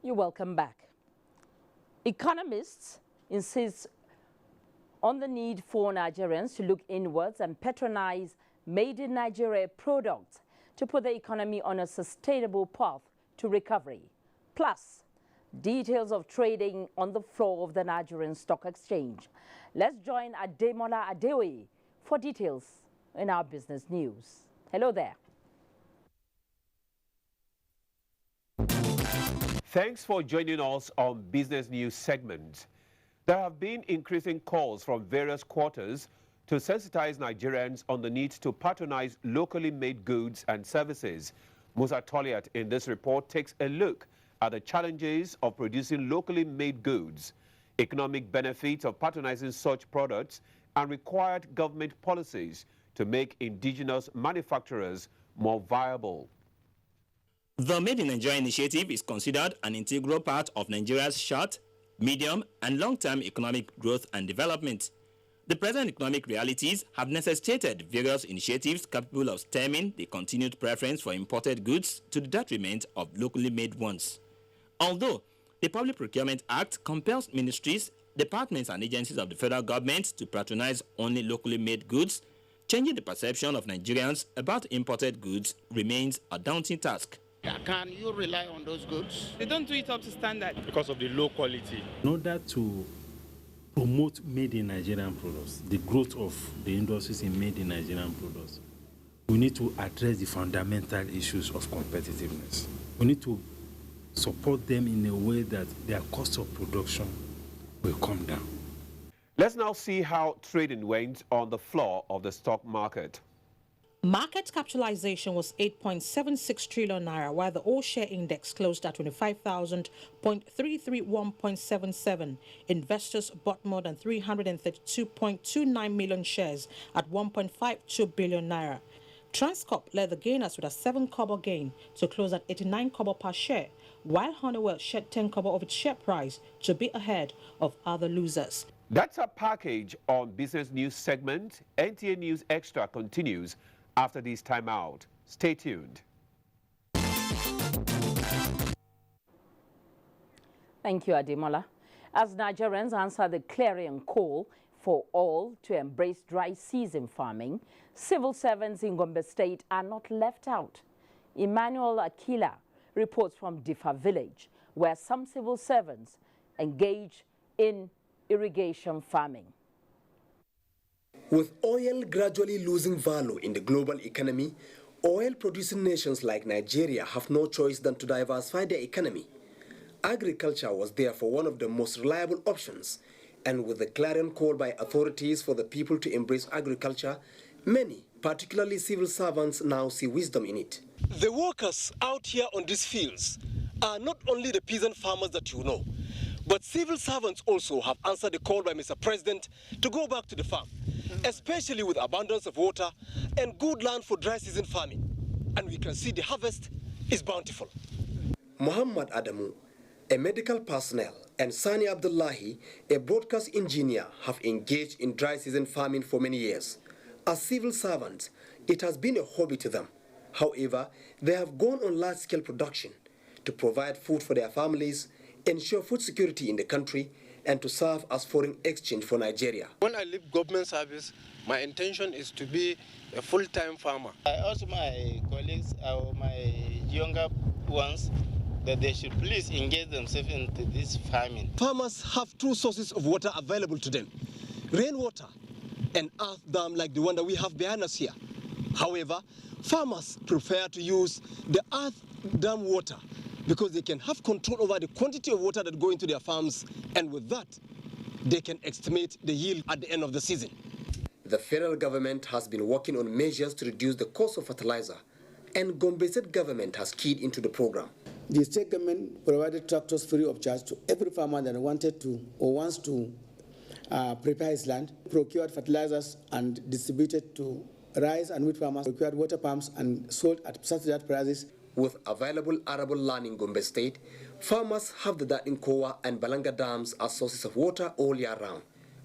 You're welcome back. Economists insist on the need for Nigerians to look inwards and patronize made in Nigeria products to put the economy on a sustainable path to recovery. Plus, details of trading on the floor of the Nigerian Stock Exchange. Let's join Ademola Adeoye for details in our business news. Hello there. Thanks for joining us on Business News segment. There have been increasing calls from various quarters to sensitize Nigerians on the need to patronize locally made goods and services. Musa Toliat in this report takes a look at the challenges of producing locally made goods, economic benefits of patronizing such products, and required government policies to make indigenous manufacturers more viable. The Made in Nigeria initiative is considered an integral part of Nigeria's short, medium, and long-term economic growth and development. The present economic realities have necessitated various initiatives capable of stemming the continued preference for imported goods to the detriment of locally made ones. Although the Public Procurement Act compels ministries, departments, and agencies of the federal government to patronize only locally made goods, changing the perception of Nigerians about imported goods remains a daunting task. Can you rely on those goods? They don't do it up to standard. Because of the low quality. In order to promote made in Nigerian products, the growth of the industries in made in Nigerian products, we need to address the fundamental issues of competitiveness. We need to support them in a way that their cost of production will come down. Let's now see how trading went on the floor of the stock market. Market capitalization was 8.76 trillion naira, while the all-share index closed at 25,331.77. Investors bought more than 332.29 million shares at 1.52 billion naira. Transcorp led the gainers with a 7 kobo gain to close at 89 kobo per share, while Honeywell shed 10 kobo of its share price to be ahead of other losers. That's a package on Business News segment. NTA News Extra continues after this timeout. Stay tuned. Thank you, Ademola. As Nigerians answer the clarion call for all to embrace dry season farming, civil servants in Gombe State are not left out. Emmanuel Akila reports from Diffa village, where some civil servants engage in irrigation farming. With oil gradually losing value in the global economy, oil-producing nations like Nigeria have no choice than to diversify their economy. Agriculture was therefore one of the most reliable options, and with the clarion call by authorities for the people to embrace agriculture, many, particularly civil servants, now see wisdom in it. The workers out here on these fields are not only the peasant farmers that you know, but civil servants also have answered the call by Mr. President to go back to the farm, especially with abundance of water and good land for dry season farming. And we can see the harvest is bountiful. Muhammad Adamu, a medical personnel, and Sani Abdullahi, a broadcast engineer, have engaged in dry season farming for many years. As civil servants, it has been a hobby to them. However, they have gone on large-scale production to provide food for their families, ensure food security in the country, and to serve as foreign exchange for Nigeria. When I leave government service, my intention is to be a full-time farmer. I ask my colleagues or my younger ones that they should please engage themselves into this farming. Farmers have two sources of water available to them: rainwater and earth dam like the one that we have behind us here. However, farmers prefer to use the earth dam water because they can have control over the quantity of water that go into their farms, and with that, they can estimate the yield at the end of the season. The federal government has been working on measures to reduce the cost of fertilizer, and Gombe State government has keyed into the program. The state government provided tractors free of charge to every farmer that wanted to or wants to prepare his land, procured fertilizers and distributed to rice and wheat farmers, procured water pumps and sold at subsidized prices. With available arable land in Gombe State, farmers have the Datinkowa and Balanga dams as sources of water all year round.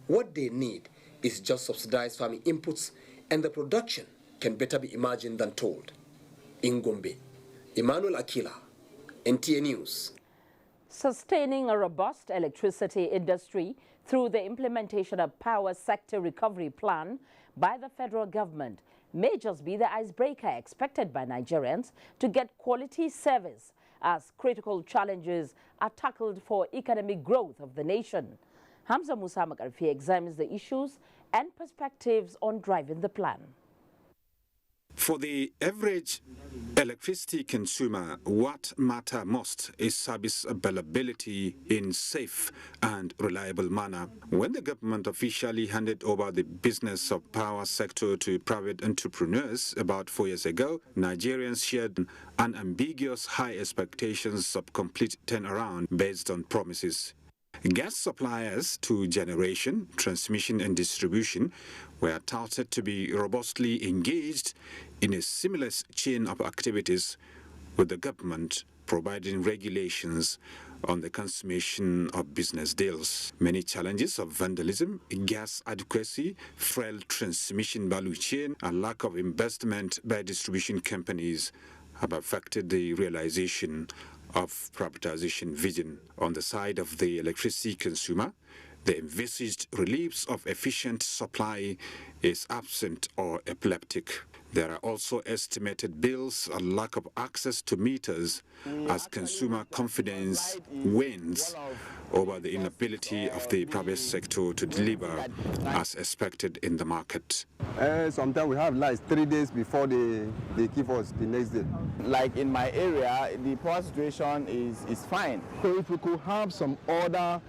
What they need is just subsidized farming inputs, and the production can better be imagined than told. In Gombe, Emmanuel Akila, NTA News. Sustaining a robust electricity industry through the implementation of Power Sector Recovery Plan by the federal government may just be the icebreaker expected by Nigerians to get quality service as critical challenges are tackled for economic growth of the nation. Hamza Musa Makarfi examines the issues and perspectives on driving the plan. For the average electricity consumer, what matters most is service availability in safe and reliable manner. When the government officially handed over the business of power sector to private entrepreneurs about 4 years ago, Nigerians shared unambiguous high expectations of complete turnaround based on promises. Gas suppliers to generation, transmission and distribution were touted to be robustly engaged in a seamless chain of activities, with the government providing regulations on the consummation of business deals. Many challenges of vandalism, gas adequacy, frail transmission value chain, and lack of investment by distribution companies have affected the realization of privatization vision. On the side of the electricity consumer, the envisaged reliefs of efficient supply is absent or epileptic. There are also estimated bills and lack of access to meters as consumer confidence wanes, over the inability of the private sector to deliver as expected in the market. Sometimes we have lights 3 days before they give us the next day. Like in my area, the power situation is fine. So if we could have some other,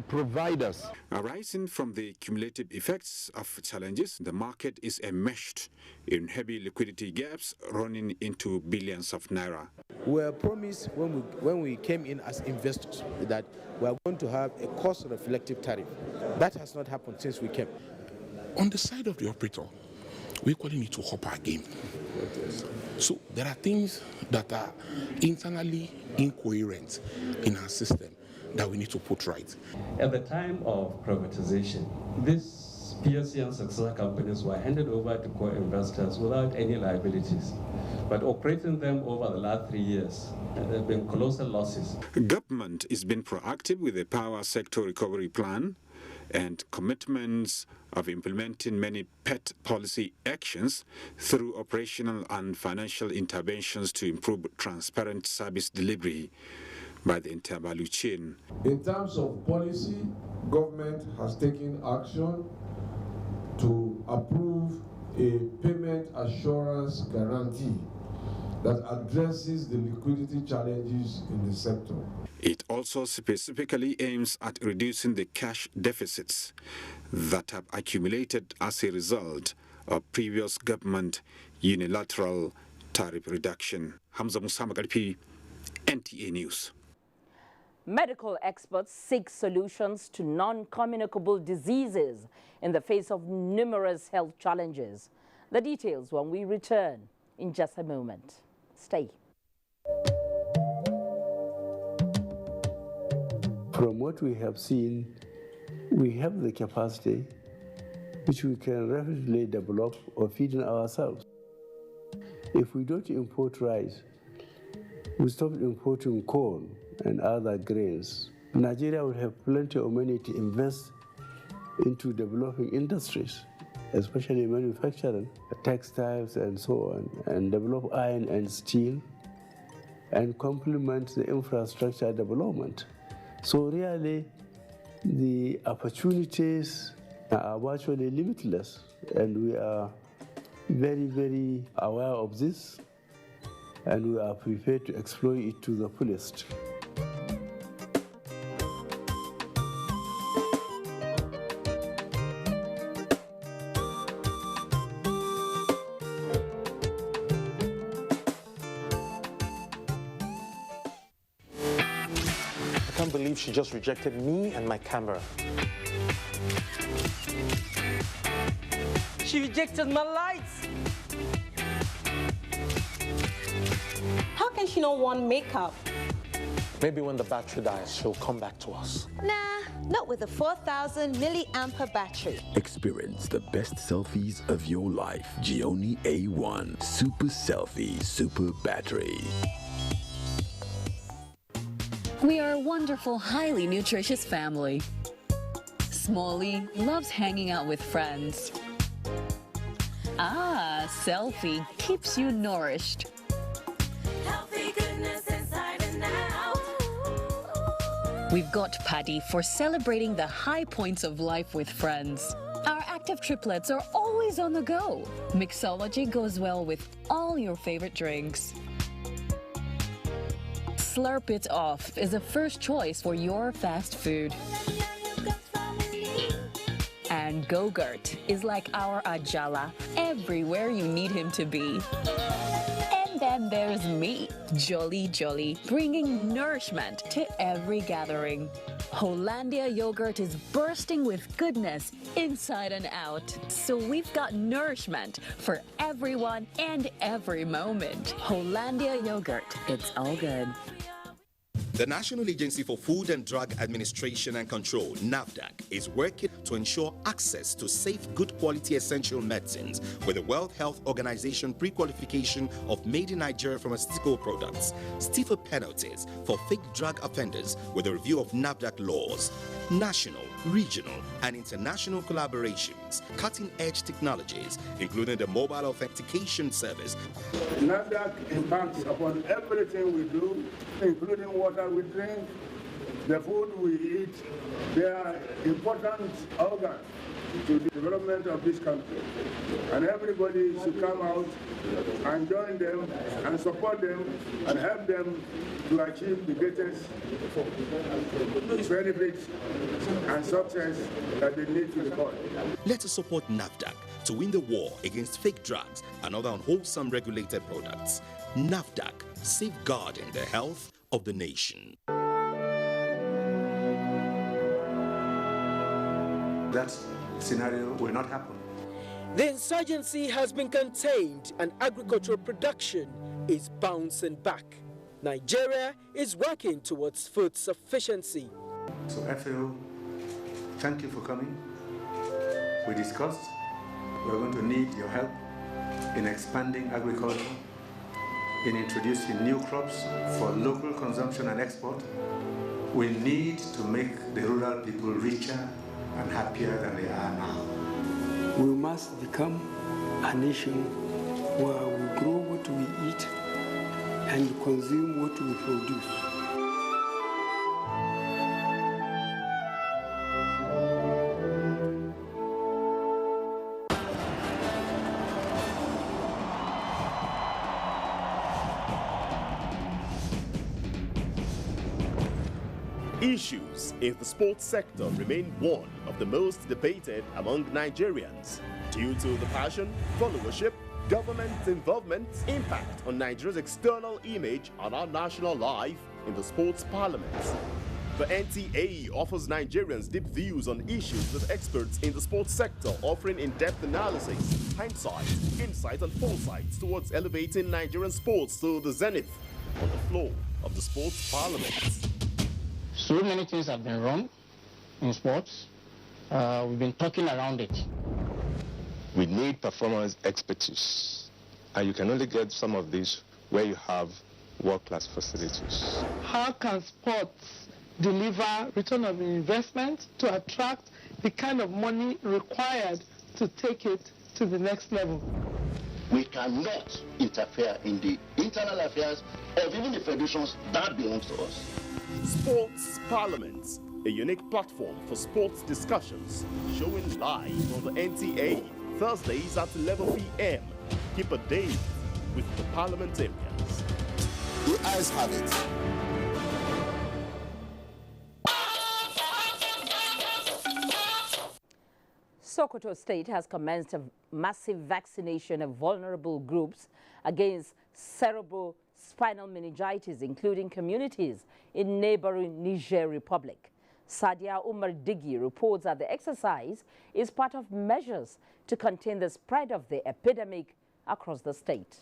providers. Arising from the cumulative effects of challenges, the market is enmeshed in heavy liquidity gaps running into billions of naira. We were promised when we came in as investors that we are going to have a cost-reflective tariff. That has not happened since we came. On the side of the operator, we equally need to up our game. So there are things that are internally incoherent in our system that we need to put right. At the time of privatization, these PSC and successor companies were handed over to core investors without any liabilities. But operating them over the last 3 years, there have been colossal losses. Government is being proactive with the power sector recovery plan and commitments of implementing many pet policy actions through operational and financial interventions to improve transparent service delivery by the entire value chain. In terms of policy, government has taken action to approve a payment assurance guarantee that addresses the liquidity challenges in the sector. It also specifically aims at reducing the cash deficits that have accumulated as a result of previous government unilateral tariff reduction. Hamza Musa Magalpi, NTA News. Medical experts seek solutions to non-communicable diseases in the face of numerous health challenges. The details when we return in just a moment. Stay. From what we have seen, we have the capacity which we can rapidly develop or feed in ourselves. If we don't import rice, we stop importing corn and other grains, Nigeria will have plenty of money to invest into developing industries, especially manufacturing, textiles and so on, and develop iron and steel, and complement the infrastructure development. So really, the opportunities are virtually limitless, and we are very, very aware of this, and we are prepared to exploit it to the fullest. I can't believe she just rejected me and my camera. She rejected my lights. How can she not want makeup? Maybe when the battery dies, she'll come back to us. Nah, not with a 4,000 milliampere battery. Experience the best selfies of your life. Gioni A1 Super Selfie Super Battery. We are a wonderful, highly nutritious family. Smalley loves hanging out with friends. Selfie keeps you nourished. Healthy goodness inside and out. We've got Paddy for celebrating the high points of life with friends. Our active triplets are always on the go. Mixology goes well with all your favorite drinks. Slurp It Off is a first choice for your fast food. And Go-Gurt is like our Ajala, everywhere you need him to be. And then there's me, Jolly Jolly, bringing nourishment to every gathering. Hollandia yogurt is bursting with goodness inside and out. So we've got nourishment for everyone and every moment. Hollandia yogurt, it's all good. The National Agency for Food and Drug Administration and Control, NAFDAC, is working to ensure access to safe, good quality essential medicines with the World Health Organization pre-qualification of Made in Nigeria pharmaceutical products, stiffer penalties for fake drug offenders with a review of NAFDAC laws, national, regional, and international collaborations, cutting-edge technologies, including the mobile authentication service. NAFDAC impacts upon everything we do, including water we drink, The food we eat, they are important organs to the development of this country. And everybody should come out and join them and support them and help them to achieve the greatest benefits and success that they need to record. Let us support NAFDAC to win the war against fake drugs and other unwholesome regulated products. NAFDAC, safeguarding the health of the nation. That scenario will not happen. The insurgency has been contained and agricultural production is bouncing back. Nigeria is working towards food sufficiency. So FAO, thank you for coming. We discussed we are going to need your help in expanding agriculture, in introducing new crops for local consumption and export. We need to make the rural people richer and happier than they are now. We must become a nation where we grow what we eat and consume what we produce. Issues in the sports sector remain one of the most debated among Nigerians due to the passion, followership, government involvement, impact on Nigeria's external image and our national life in the sports parliament. The NTA offers Nigerians deep views on issues with experts in the sports sector, offering in-depth analysis, hindsight, insight and foresight towards elevating Nigerian sports to the zenith on the floor of the sports parliament. So many things have been wrong in sports. We've been talking around it. We need performance expertise, and you can only get some of this where you have world-class facilities. How can sports deliver return of investment to attract the kind of money required to take it to the next level? We cannot interfere in the internal affairs of even the federations that belongs to us. Sports Parliament, a unique platform for sports discussions, showing live on the NTA, Thursdays at 11 p.m. Keep a date with the parliamentarians. The eyes have it. Sokoto State has commenced a massive vaccination of vulnerable groups against cerebrospinal meningitis, including communities in neighboring Niger Republic. Sadia Umar Digi reports that the exercise is part of measures to contain the spread of the epidemic across the state.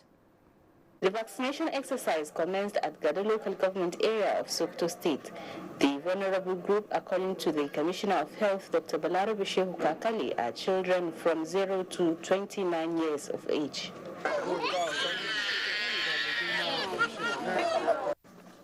The vaccination exercise commenced at Gada local government area of Sokoto State. The vulnerable group, according to the Commissioner of Health, Dr. Balarabe Shehu Kakali, are children from 0 to 29 years of age.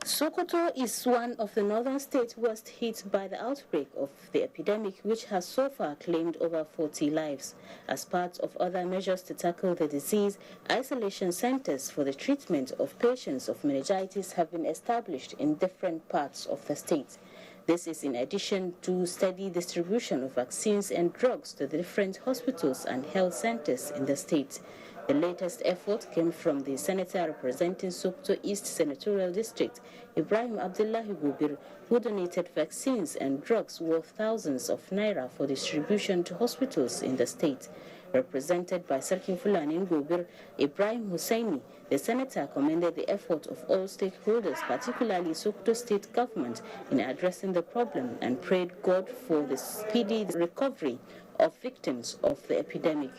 Sokoto is one of the northern states worst hit by the outbreak of the epidemic, which has so far claimed over 40 lives. As part of other measures to tackle the disease, isolation centers for the treatment of patients of meningitis have been established in different parts of the state. This is in addition to steady distribution of vaccines and drugs to the different hospitals and health centers in the state. The latest effort came from the senator representing Sokoto East Senatorial District, Ibrahim Abdullahi Gubir, who donated vaccines and drugs worth thousands of naira for distribution to hospitals in the state. Represented by Sarkin Fulani Gubir, Ibrahim Hussaini, the senator commended the effort of all stakeholders, particularly Sokoto State government, in addressing the problem and prayed God for the speedy recovery of victims of the epidemic.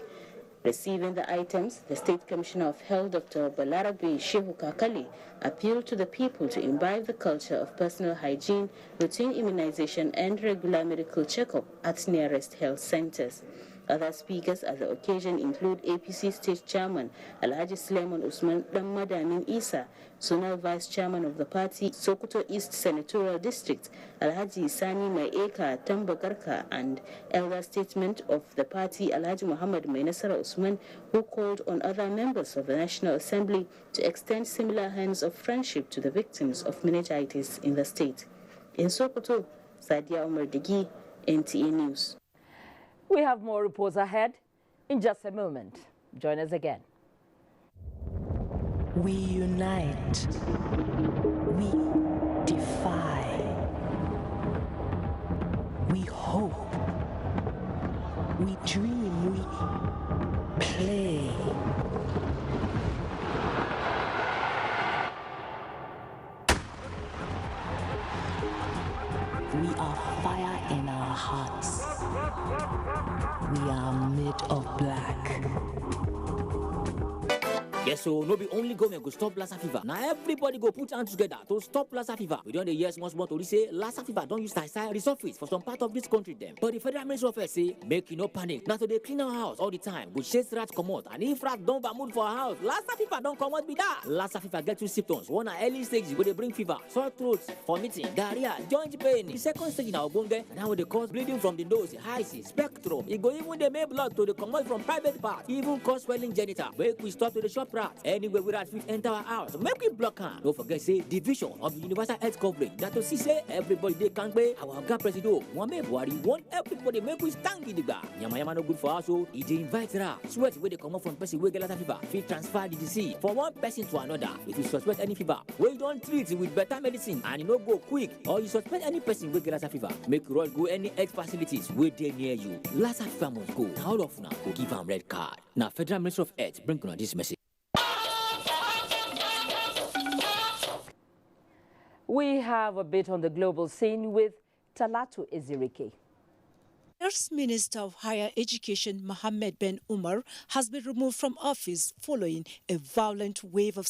Receiving the items, the State Commissioner of Health, Dr. Balarabe Shehu Kakali, appealed to the people to imbibe the culture of personal hygiene, routine immunization, and regular medical checkup at nearest health centers. Other speakers at the occasion include APC State Chairman Alhaji Suleiman Usman Madamin Isa, Zonal Vice Chairman of the party, Sokoto East Senatorial District, Alhaji Sani Maeka Tambagarka, and elder statement of the party, Alhaji Muhammad Mainasara Usman, who called on other members of the National Assembly to extend similar hands of friendship to the victims of meningitis in the state. In Sokoto, Sadia Omerdigi, NTA News. We have more reports ahead in just a moment. Join us again. We unite. We defy. We hope. We dream. We play. We are fire in our hearts. We are made of black. Yes, so no be only government go stop Lassa fever. Now everybody go put hands together to stop Lassa fever. We don't the years once more to say Lassa fever don't use style resurface for some part of this country them. But the Federal Ministry of Health say make you no panic. Now so they clean our house all the time. We chase rats come out, and if rats don't mood for our house, Lassa fever don't come out be that. Lassa fever get two symptoms. One are early stages where they bring fever, sore throats, vomiting, diarrhea, joint pain. The second stage in our bonge, now they cause bleeding from the nose, eyes, spectrum. It go even the main blood to the commode from private part, even cause swelling genital. Make we stop to the shop rats. Anywhere we rat fit enter our house, make we block her. Don't forget say division of the universal health coverage. That to see say everybody they can pay. Our God president one may want everybody make we stand in the bar. Yama no good for us, so it invite her. Sweat where they come up from person where get Lassa fever. Fit transfer the disease from one person to another. If you suspect any fever, where you don't treat it with better medicine and you no go quick, or you suspect any person where get Lassa fever, make you rush go any health facilities where they near you. Lassa fever must go. Now all of now go give them red card. Now Federal Ministry of Health bring on this message. We have a bit on the global scene with Talatu Ezirike. First Minister of Higher Education Mohammed Ben Umar has been removed from office following a violent wave of